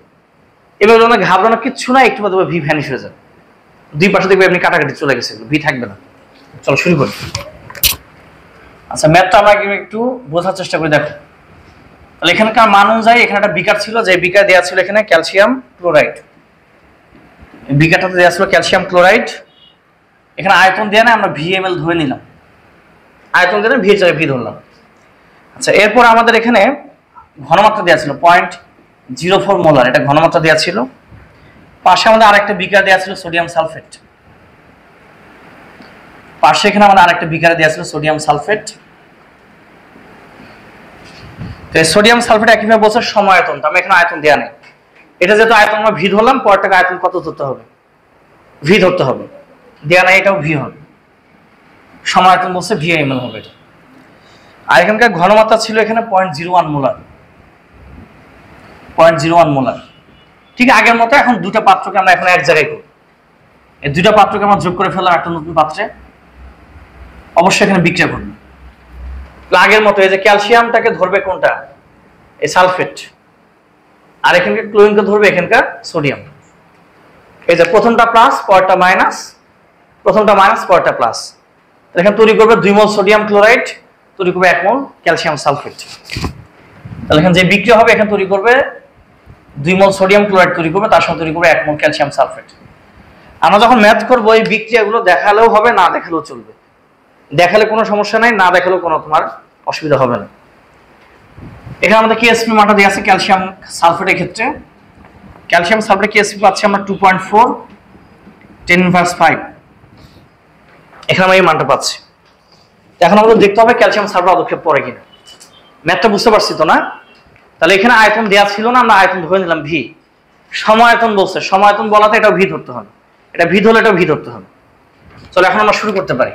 এবার ঘাবড়ানোর কিচ্ছু না, একটু বাদে ভি ভ্যানিশ হয়ে যাবে, দুই পাশে দেখবে এমনি কাটাকাটি চলে গেছে, ভি থাকবে না। চলো শুরু করি। আচ্ছা, ম্যাথটা আমরা একটু বোঝার চেষ্টা করে দেখো। তাহলে এখানকার মান অনুযায়ী এখানে একটা বিকার ছিল, যে বিকার দেওয়া ছিল এখানে ক্যালসিয়াম ক্লোরাইড, বিকারটাতে দেওয়া ছিল ক্যালসিয়াম ক্লোরাইড। এখানে আয়তন দেওয়া না, আমরা VmL ধরে নিলাম, আয়তন দিয়ে ভি জায়গায় ভি ধরলাম। আচ্ছা, এরপর আমাদের এখানে ঘনমাত্রা দেওয়া ছিল 0.04 মোলার, এটা ঘনমাত্রা দেওয়া ছিল। পাশে আমাদের আরেকটা বিকার দেওয়া ছিল সোডিয়াম সালফেট, পাশে এখানে আমাদের আরেকটা বিকারে দেওয়া ছিল সোডিয়াম সালফেট। তো সোডিয়াম সালফেট একইভাবে বলছে সমায়তন, তো আমি এখানে আয়তন দেওয়া নেই। এটা যেহেতু আয়তন আমরা ভি ধরলাম, পরটাকে আয়তন কত ধরতে হবে? ভি ধরতে হবে, দেওয়া নাই, এটাও ভি হবে। সমায়তন বলছে VmL হবে এটা। আর এখানকার ঘনমাত্রা ছিল এখানে 0.01 মোলার, 0.01 মোলার। ঠিক আগের মতো এখন দুটা পাত্রকে আমরা এখন এক জায়গায় করি, এই দুটা পাত্রকে আমরা যোগ করে ফেললাম একটা নতুন পাত্রে, অবশ্যই এখানে বিক্রিয়া করবে আগের মতো। এই যে ক্যালসিয়ামটাকে ধরবে কোনটা? এই সালফেট, আর এখানকার ক্লোরিনকে ধরবে এখানকার সোডিয়াম। এই যে প্রথমটা প্লাস পরেরটা মাইনাস, প্রথমটা মাইনাস পরেরটা প্লাস, এখানে তৈরি করবে 2 মোল সোডিয়াম ক্লোরাইড, তৈরি করবে 1 মোল ক্যালসিয়াম সালফেট। তাহলে এখানে যে বিক্রিয়া হবে এখানে তৈরি করবে 2 মোল সোডিয়াম ক্লোরাইড তৈরি করবে, তার সাথে তৈরি করবে 1 মোল ক্যালসিয়াম সালফেট। আমরা যখন ম্যাথ করবো এই বিক্রিয়াগুলো দেখালেও হবে, না দেখালেও চলবে, দেখালে কোনো সমস্যা নাই, না দেখালেও কোনো তোমার অসুবিধা হবে না। এখানে আমাদের কেএসপি মানটা দেওয়া আছে ক্যালসিয়াম সালফেটের ক্ষেত্রে। ক্যালসিয়াম সালফেট কেএসপি পাচ্ছি আমরা 2.4 10⁵ এখানে আমরা এই মানটা পাচ্ছি। এখন আমাদের দেখতে হবে ক্যালসিয়াম সালফেট পদক্ষেপ পড়ে কিনা। ম্যাথটা বুঝতে পারছি তো না? তাহলে এখানে আয়তন দেওয়া ছিল না, আমরা আয়তন ধরে নিলাম ভি। সমায়তন বলছে, সমায়তন বলাতে এটা ভি ধরতে হবে, এটা ভি ধরলে এটা ভি ধরতে হবে। চলো এখন আমরা শুরু করতে পারি।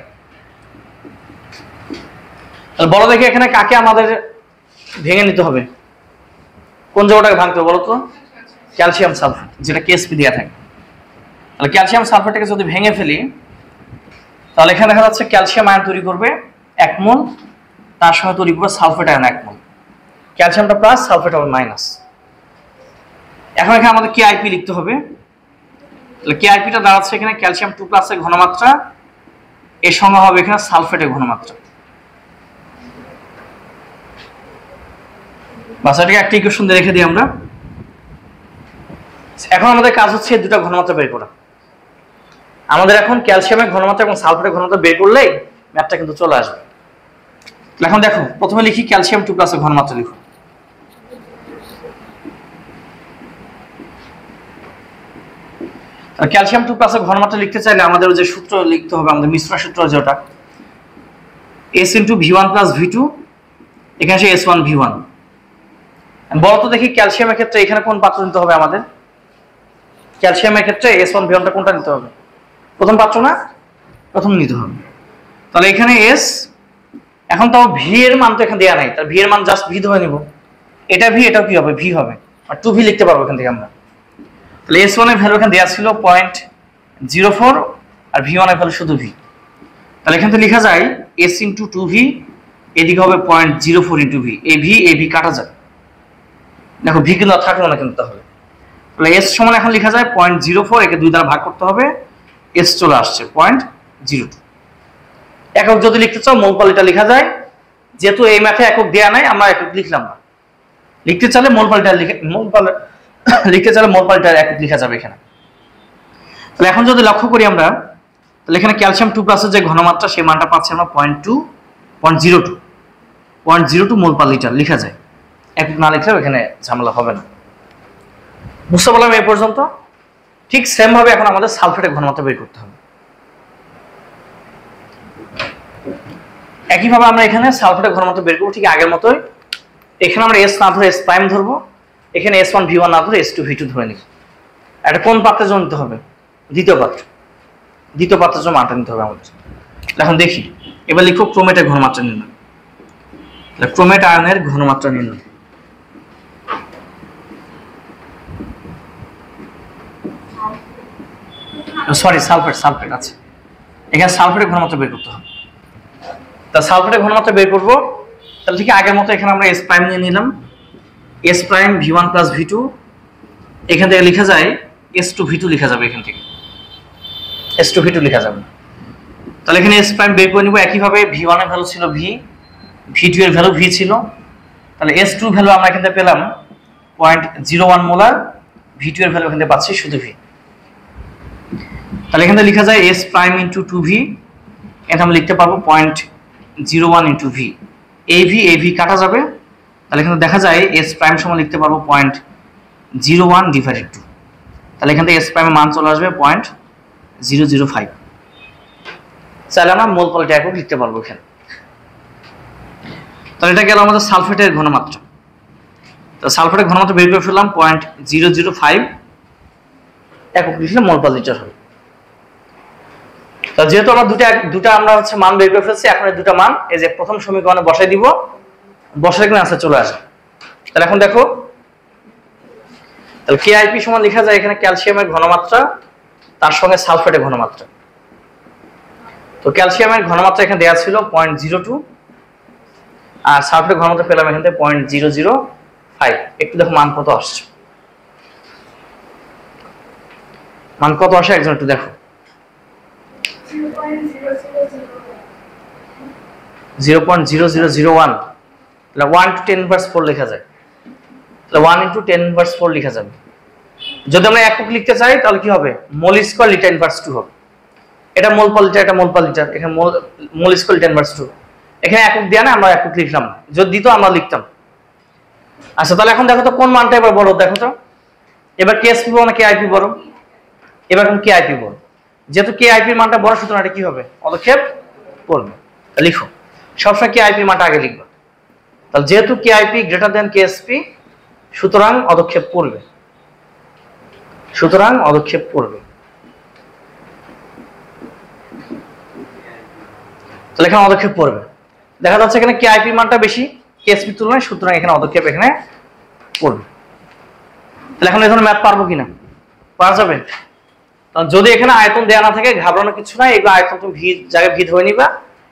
তাহলে বলো দেখি এখানে কাকে আমাদের ভেঙে নিতে হবে, কোন জায়গাটাকে ভাঙতে হবে বলো তো? ক্যালসিয়াম সালফেট, যেটা কেএসপি দেওয়া থাকে। তাহলে ক্যালসিয়াম সালফেটটাকে যদি ভেঙে ফেলি, তাহলে এখানে দেখা যাচ্ছে ক্যালসিয়াম আয়ন তৈরি করবে 1 মোল, তার সঙ্গে তৈরি করবে সালফেট আয়ন 1 মোল। ক্যালসিয়ামটা প্লাস, সালফেট হবে মাইনাস। এখন এখানে আমাদের কেআইপি লিখতে হবে। তাহলে কেআইপিটা দাঁড়াচ্ছে এখানে ক্যালসিয়াম 2+ এর ঘনমাত্রা, এর সঙ্গে হবে এখানে সালফেটের ঘনমাত্রা। বাসাটাকে একটা ইকুয়েশন দিয়ে রেখে দিই আমরা। এখন আমাদের কাজ হচ্ছে এই দুটো ঘনমাত্রা বের করা। আমাদের এখন ক্যালসিয়ামের ঘনমাত্রা এবং সালফেটের ঘনমাত্রা বের করলেই ম্যাথটা কিন্তু চলে আসবে। এখন দেখো প্রথমে লিখি ক্যালসিয়াম 2+ এর ঘনমাত্রা লিখো। ক্যালসিয়াম 2+ এর ঘনমাত্রা লিখতে চাইলে আমাদের যে সূত্র লিখতে হবে, আমাদের মিশ্র সূত্র যেটা S × V1 + V2, এখানে সে S1 V1। বলো তো দেখি ক্যালসিয়ামের ক্ষেত্রে এখানে কোন পাত্র নিতে হবে আমাদের? ক্যালসিয়ামের ক্ষেত্রে S1 V1টা কোনটা নিতে হবে? প্রথম পাত্র না? প্রথম নিতে হবে। তাহলে এখানে S, এখন তো ভি এর মান তো এখানে দেয়া নাই, তার ভি এর মান জাস্ট ভি ধরে নিব। এটা ভি, এটাও কি হবে? ভি হবে, আর 2V লিখতে পারবো এখান থেকে আমরা। তাহলে S1 এর ভ্যালু এখানে দেয়া ছিল 0.04, আর V1 এর ভ্যালু শুধু ভি। তাহলে এখান থেকে লেখা যায় S × 2V, এদিকে হবে 0.04 × V। এই ভি কাটা যায়, দেখো ভি কিন্তু থাকলো না কিন্তু। তাহলে S সমান এখন লেখা যায় 0.04, একে 2 দ্বারা ভাগ করতে হবে, S চলে আসছে 0.02। একক যদি লিখতে চাও মোলপাল এটা লেখা যায়, যেহেতু এই ম্যাথে একক দেয়া নাই আমরা একক লিখলাম না। লিখতে চাইলে মোলপালটা লিখতে চাইলে মোলপালটা একক লেখা যাবে এখানে। তাহলে এখন যদি লক্ষ্য করি আমরা, তাহলে এখানে ক্যালসিয়াম 2+ এর যে ঘনমাত্রা সেই মানটা পাচ্ছি আমরা 0.02 মোল পার লিটার লেখা যায়। একক না লিখলেও এখানে ঝামেলা হবে না। বুঝতে পারলাম এই পর্যন্ত? ঠিক সেম ভাবে এখন আমাদের সালফেটের ঘনমাত্রা বের করতে হবে। একইভাবে আমরা এখানে সালফেটের ঘনমাত্রা বের করবো ঠিক আগের মতোই। এখানে আমরা S না ধরে S প্রাইম ধরবো, এখানে S1 V1 না ধরে S2 V2 ধরে নিব। এটা কোন পাত্রে জন্য নিতে হবে? দ্বিতীয় পাত্রের জন্য মানটা নিতে হবে আমাদের। এখন দেখি, এবার লিখো ক্রোমেটের ঘনমাত্রা নির্ণয়। ক্রোমেট আয়নের ঘনমাত্রা নির্ণয়। সরি সালফেট আছে, এখানে সালফেটের ঘনমাত্রা বের করতে হবে। তা সালফেটের ঘনমাত্রা বের করবো, তাহলে ঠিক আগের মতো এখানে আমরা S প্রাইম নিয়ে নিলাম, S প্রাইম V1 + V2, এখান থেকে লেখা যায় S2 V2 লেখা যাবে, এখান থেকে S2 V2 লেখা যাবে। তাহলে এখানে S প্রাইম বের করে নিব। একইভাবে V1 এর ভ্যালু ছিল V, V2 এর ভ্যালু V ছিল, তাহলে S2 ভ্যালু আমরা এখান থেকে পেলাম 0.01 মোলার, V2 এর ভ্যালু এখান থেকে পাচ্ছি শুধু V। তাহলে এখান থেকে লেখা যায় S প্রাইম ইনটু 2V, এটা আমরা লিখতে পারবো 0.01 ইনটু V। AV কাটা যাবে, তাহলে এখানে দেখা যায় S প্রাইম সমান লিখতে পারবো 0.01 ডিভাইডেড 2। তাহলে এখান থেকে S প্রাইমের মান চলে আসবে 0.005। তাহলে আমরা মোল পলিটা একক লিখতে পারবো এখানে। তাহলে এটা গেল আমাদের সালফেটের ঘনমাত্রা। তো সালফেটের ঘনমাত্রা বের করে ফেললাম 0.005 একক লিখলে মোল পার লিটার হবে। তো যেহেতু আমরা দুটা আমরা মান বের করে ফেলছি, এখন এই দুটা মান এই যে প্রথম সমীকরণে বসাই দিব, বসালে এখানে আনসার চলে আসে। তাহলে এখন দেখো, তাহলে KIP সমান লেখা যায় এখানে ক্যালসিয়ামের ঘনমাত্রা তার সঙ্গে সালফেটের ঘনমাত্রা। তো ক্যালসিয়ামের ঘনমাত্রা এখানে দেওয়া ছিল 0.02, আর সালফেটের ঘনমাত্রা পেলাম এখান থেকে 0.005। একটু দেখো মান কত আসছে, মান কত আসে একজন একটু দেখো। 0.0001, তাহলে 1 to 10 ইনভার্স 4 লেখা যায়, তাহলে 1 into 10 ইনভার্স 4 লেখা যাবে। যদি আমরা একক লিখতে চাই তাহলে কি হবে, মোল স্কয়ার লিটার ইনভার্স 2 হবে। এটা মোল পার লিটার, এটা মোল পার লিটার, এখানে মোল স্কয়ার লিটার ইনভার্স 2। এখানে একক দেয়া না, আমরা একক লিখলাম না, যদি দিত আমরা লিখতাম। আচ্ছা, তাহলে এখন দেখো তো কোন মানটা এবার বড়, দেখো তো এবার KSP বড় না KIP বড়? এবার এখন KIP বড়। যেহেতু KIP এর মানটা বড়, সুতরাং এটা কি হবে, পদক্ষেপ পড়বে। লিখো, সবসময় KIP এর মানটা আগে লিখবা। তাহলে যেহেতু KIP গ্রেটার দ্যান KSP, সুতরাং পদক্ষেপ পড়বে, সুতরাং পদক্ষেপ পড়বে। তাহলে এখানে পদক্ষেপ পড়বে, দেখা যাচ্ছে এখানে KIP মানটা বেশি KSP তুলনায়, সুতরাং এখানে পদক্ষেপ এখানে পড়বে। তাহলে এখন এই ধরনের ম্যাথ পারবো কিনা, পারা যাবে। যদি এখানে আয়তন দেওয়া না থাকে ঘাবড়ানো কিছু নাই, এগুলো আয়তন তুমি ভি জায়গায় ভি ধরে নিবা,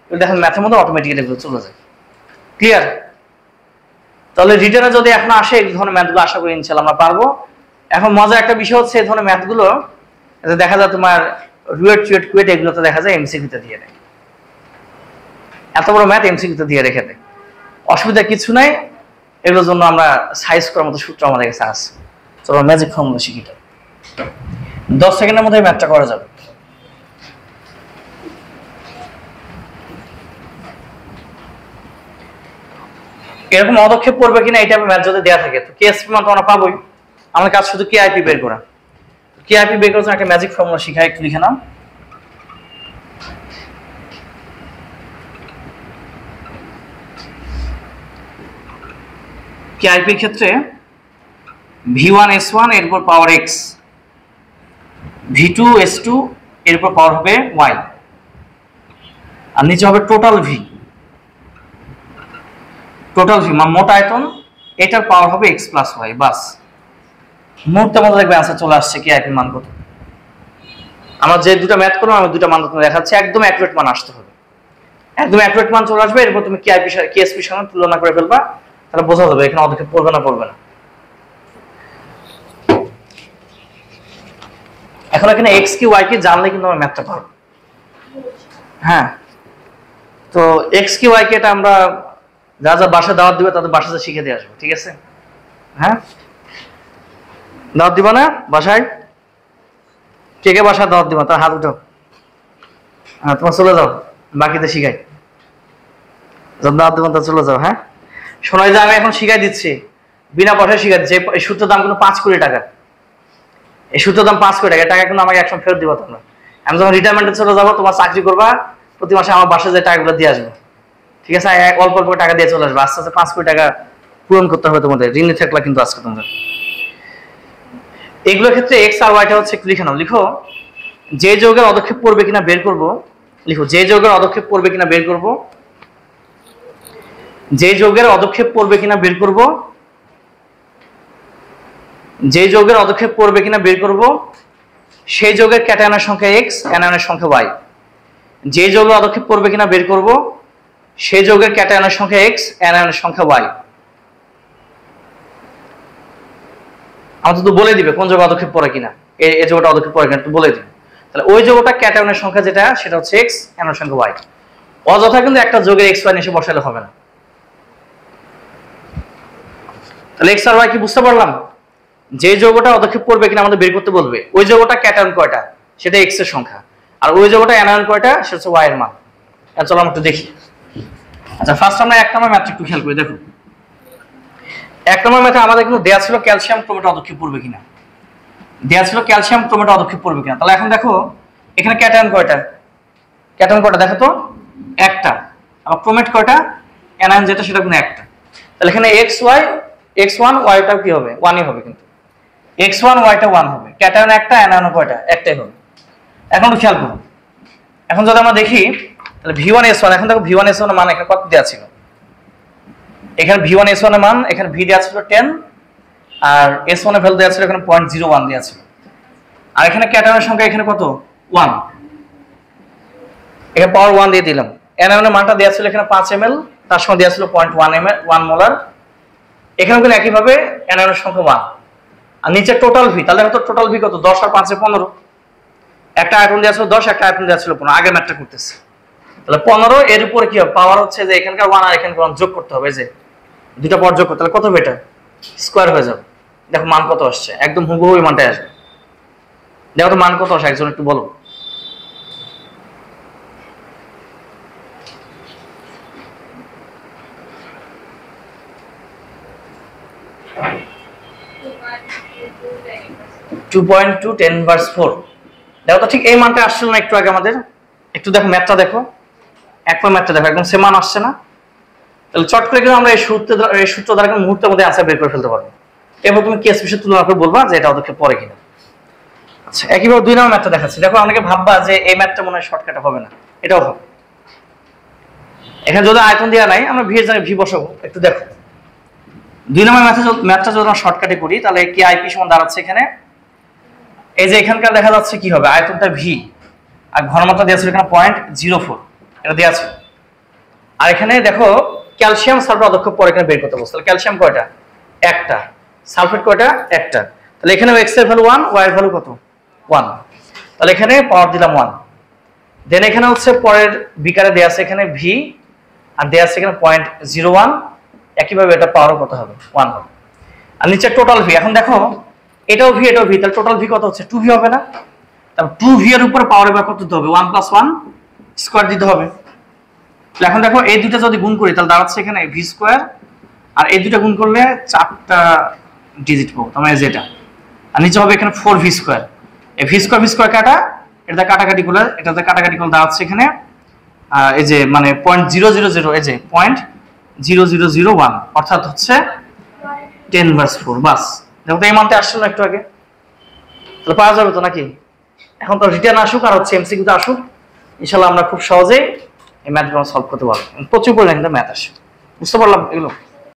এগুলো দেখেন ম্যাথের মধ্যে অটোমেটিক্যালি এগুলো চলে যায়। ক্লিয়ার? তাহলে রিটার্নে যদি এখন আসে এই ধরনের ম্যাথগুলো আশা করি ইনশাআল্লাহ আমরা পারবো। এখন মজার একটা বিষয় হচ্ছে এই ধরনের ম্যাথগুলো দেখা যায় তোমার রুয়েট চুয়েট কুয়েট এগুলোতে দেখা যায় এমসিকিউতে দিয়ে দেয়, এত বড় ম্যাথ এমসিকিউতে দিয়ে রেখে দেয়। অসুবিধা কিছু নাই, এগুলোর জন্য আমরা সাইজ করার মতো সূত্র আমাদের কাছে আছে। চলো ম্যাজিক ফর্মুলা শিখি, 10 সেকেন্ডের মধ্যে ম্যাথটা করা যাবে। এরকম পদক্ষেপ পড়বে কিনা এটা ম্যাথ যদি দেওয়া থাকে, তো KSP মান তো আমরা পাবোই। আমার কাজ শুধু KIP বের করা। KIP বের করার জন্য একটা ম্যাজিক ফর্মুলা শিখাই, একটু লিখে নাও। KIP এর ক্ষেত্রে V1S1 এর উপর পাওয়ার X, V2S2 এর উপর পাওয়ার হবে Y, আর নিচে হবে টোটাল V। টোটাল ভি মোট আয়তন, এটার পাওয়ার হবে X প্লাস Y। বাস, মুহূর্তের মধ্যে দেখবে आंसर চলে আসছে KIP মান কত। আমরা যে দুটো ম্যাথ করলাম, আমি দুটো মান তোমাদের দেখাচ্ছি, একদম অ্যাকুরেট মান আসতে হবে, একদম অ্যাকুরেট মান চলে আসবে। এরপর তুমি KSP এর সঙ্গে তুলনা করে ফেলবা, তাহলে বোঝা যাবে এখানে পদক্ষেপ পড়বে না পড়বে না। এখন এখানে X কি Y কি জানলে কিন্তু আমরা ম্যাথটা পারবো। হ্যাঁ, তো X কি Y কি এটা আমরা যা যা বাসায় দাওয়াত দিবে তাদের বাসায় শিখে দিয়ে আসবো, ঠিক আছে? হ্যাঁ, দাওয়াত দিবা না বাসায়? কে কে বাসায় দাওয়াত দিবা তার হাত উঠাও। হ্যাঁ, তোমার চলে যাও, বাকিতে শিখাই। যখন দাওয়াত দিবা তা চলে যাও। হ্যাঁ, শোনাই যে আমি এখন শিখাই দিচ্ছি, বিনা পয়সায় শিখাই দিচ্ছি। এই সূত্রের দাম কিন্তু 5 কোটি টাকা, এই সূত্রের দাম 5 কোটি টাকা। টাকা কিন্তু আমাকে একসময় ফেরত দিবা তোমরা। আমি যখন রিটায়ারমেন্টে চলে যাবো, তোমার চাকরি করবা, প্রতি মাসে আমার বাসায় যে টাকাগুলো দিয়ে আসবে, ঠিক আছে? অল্প অল্প টাকা দিয়ে চলে আসবে, আস্তে আস্তে 5 কোটি টাকা পূরণ করতে হবে তোমাদের। ঋণে থাকলে কিন্তু আজকে তোমরা এগুলোর ক্ষেত্রে X আর Yটা হচ্ছে, একটু লিখে নাও। লিখো, যে যৌগের পদক্ষেপ পড়বে কিনা বের করব। লিখো, যে যৌগের পদক্ষেপ পড়বে কিনা বের করব, যে যৌগের পদক্ষেপ পড়বে কিনা বের করব, যে যৌগের পদক্ষেপ পড়বে কিনা বের করব, সেই যৌগের ক্যাটায়নের সংখ্যা X, অ্যানায়নের সংখ্যা Y। যে যৌগের পদক্ষেপ পড়বে কিনা বের করব, সেই যৌগের ক্যাটায়নের সংখ্যা X, অ্যানায়নের সংখ্যা Y। আমাদের তো বলে দিবে কোন যৌগ পদক্ষেপ পড়ে কিনা, এই যৌগটা পদক্ষেপ পড়ে কিনা তো বলে দিবে। তাহলে ওই যৌগটা ক্যাটায়নের সংখ্যা যেটা, সেটা হচ্ছে X, অ্যানায়নের সংখ্যা Y। অযথা কিন্তু একটা যৌগের X Y এসে বসালে হবে না। তাহলে এক্স আর ওয়াই কি বুঝতে পারলাম? যে যৌগটা পদক্ষেপ করবে কিনা আমাদের বের করতে বলবে, ওই যৌগটা ক্যাটায়ন কয়টা সেটা এক্স এর সংখ্যা, আর ওই যৌগটা অ্যানায়ন কয়টা সেটা হচ্ছে ওয়াই এর মান। চলো আমরা একটু দেখি। আচ্ছা ফার্স্ট আমরা 1 নম্বর ম্যাথটা একটু খেয়াল করি। দেখো 1 নম্বর ম্যাথে আমাদের কিন্তু দেয়া ছিল ক্যালসিয়াম ক্রোমেট পদক্ষেপ করবে কিনা, দেয়া ছিল ক্যালসিয়াম ক্রোমেট পদক্ষেপ করবে কিনা। তাহলে এখন দেখো এখানে ক্যাটায়ন কয়টা, ক্যাটায়ন কয়টা দেখো তো, একটা। আর ক্রোমেট কয়টা, অ্যানায়ন যেটা সেটা কিন্তু একটা। তাহলে এখানে x1 ওয়াইটা কি হবে, 1ই হবে, কিন্তু x1 ওয়াইটা 1 হবে। ক্যাটায়ন একটা, অ্যানায়ন কয়টা, একটাই হবে। এখন খেয়াল করো, এখন যদি আমরা দেখি তাহলে v1s1, এখন দেখো v1s1 এর মান এখানে কত দেয়া ছিল, এখানে v1s1 এর মান এখানে v দেয়া ছিল 10 আর s1 এর ভ্যালু দেয়া ছিল এখানে 0.01 দেয়া ছিল। আর এখানে ক্যাটায়নের সংখ্যা এখানে কত, 1, এখানে পাওয়ার 1 দিয়ে দিলাম। অ্যানায়নের মানটা দেয়া ছিল এখানে 5 ml, তার সঙ্গে দেয়া ছিল 0.1 মোলার। এখানে কিন্তু একই ভাবে অ্যানায়নের সংখ্যা 1 আর নিচে টোটাল ভি, তাহলে হয়তো টোটাল ভি কত, 10 আর 5 এ 15। একটা আয়তন দেয়া ছিল 10, একটা আয়তন দেয়া ছিল 15, আগে ম্যাথটা করতেছে। তাহলে 15 এর উপরে কি হবে, পাওয়ার হচ্ছে যে এখানকার 1 আর এখানকার 1 যোগ করতে হবে, যে দুটো পর যোগ করতে, তাহলে কত হবে, এটা স্কয়ার হয়ে যাবে। দেখো মান কত আসছে, একদম হুবহু এই মানটাই আসবে। দেখো তো মান কত আসে, একজন একটু বলো। দেখো তো ঠিক এই মানটা আসছিল না একটু আগে আমাদের, একটু দেখো ম্যাথটা দেখো, একবার ম্যাথটা দেখো, একদম সেম মান আসছে না? তাহলে চট করে কিন্তু আমরা এই সূত্র দ্বারা কিন্তু মুহূর্তের মধ্যে আনসার বের করে ফেলতে পারবো। এরপর তুমি কেস বিশেষ তুলনা করে বলবা যে এটা ওদেরকে পরে কিনা। আচ্ছা একইভাবে 2 নম্বর ম্যাথটা দেখাচ্ছি। দেখো অনেকে ভাববা যে এই ম্যাথটা মনে হয় শর্টকাটে হবে না, এটাও হবে। এখানে যদি আয়তন দেওয়া নাই, আমরা ভি এর জায়গায় ভি বসাবো। একটু দেখো 2 নম্বর ম্যাথটা যদি আমরা শর্টকাটে করি তাহলে কি আইপি সমান দাঁড়াচ্ছে এখানে, এই যে এখানকার দেখা যাচ্ছে কি হবে, আয়তনটা ভি আর ঘনমাত্রা দেওয়া ছিল এখানে 0.04, এটা দেওয়া আছে। আর এখানে দেখো ক্যালসিয়াম সালফেট পদক্ষেপ পরে এখানে বের করতে বলছে। তাহলে ক্যালসিয়াম কয়টা, একটা, সালফেট কয়টা, একটা। তাহলে এখানে x এর ভ্যালু 1, y এর ভ্যালু কত, 1। তাহলে এখানে পাওয়ার দিলাম 1। দেন এখানে হচ্ছে পরের বিকারে দেয়া আছে এখানে v আর দেয়া আছে এখানে 0.01, একইভাবে এটা পাওয়ার কত হবে, 1 হবে। আর নিচে টোটাল ভি, এখন দেখো এটাও ভি এটাও ভি, তাহলে টোটাল ভি কত হচ্ছে, 2v হবে না? তাহলে 2v এর উপর পাওয়ার এবার কত দিতে হবে, 1 + 1 স্কয়ার দিতে হবে। তাহলে এখন দেখো এই দুটো যদি গুণ করি তাহলে দাঁড়াচ্ছে এখানে ভি স্কয়ার, আর এই দুটো গুণ করলে 4টা ডিজিট পাবো, তার মানে যেটা। আর নিচে হবে এখানে 4v স্কয়ার। এই ভি স্কয়ার কাটা, এটা কাটাকাটি করলে এটাতে কাটাকাটি করলে দাঁড়াচ্ছে এখানে এই যে মানে 0.000, এই যে 0.0001, অর্থাৎ হচ্ছে 10/4। বাস দেখো তো এই মানটা আসছিল না একটু আগে, তাহলে পাওয়া যাবে তো নাকি? এখন তো রিটার্ন আসুক আর হচ্ছে এমসিকিউ তে আসুক, ইনশাআল্লাহ আমরা খুব সহজেই এই ম্যাথগুলো সলভ করতে পারবো। প্রচুর পরিমাণে ম্যাথ আসে, বুঝতে পারলাম এগুলো।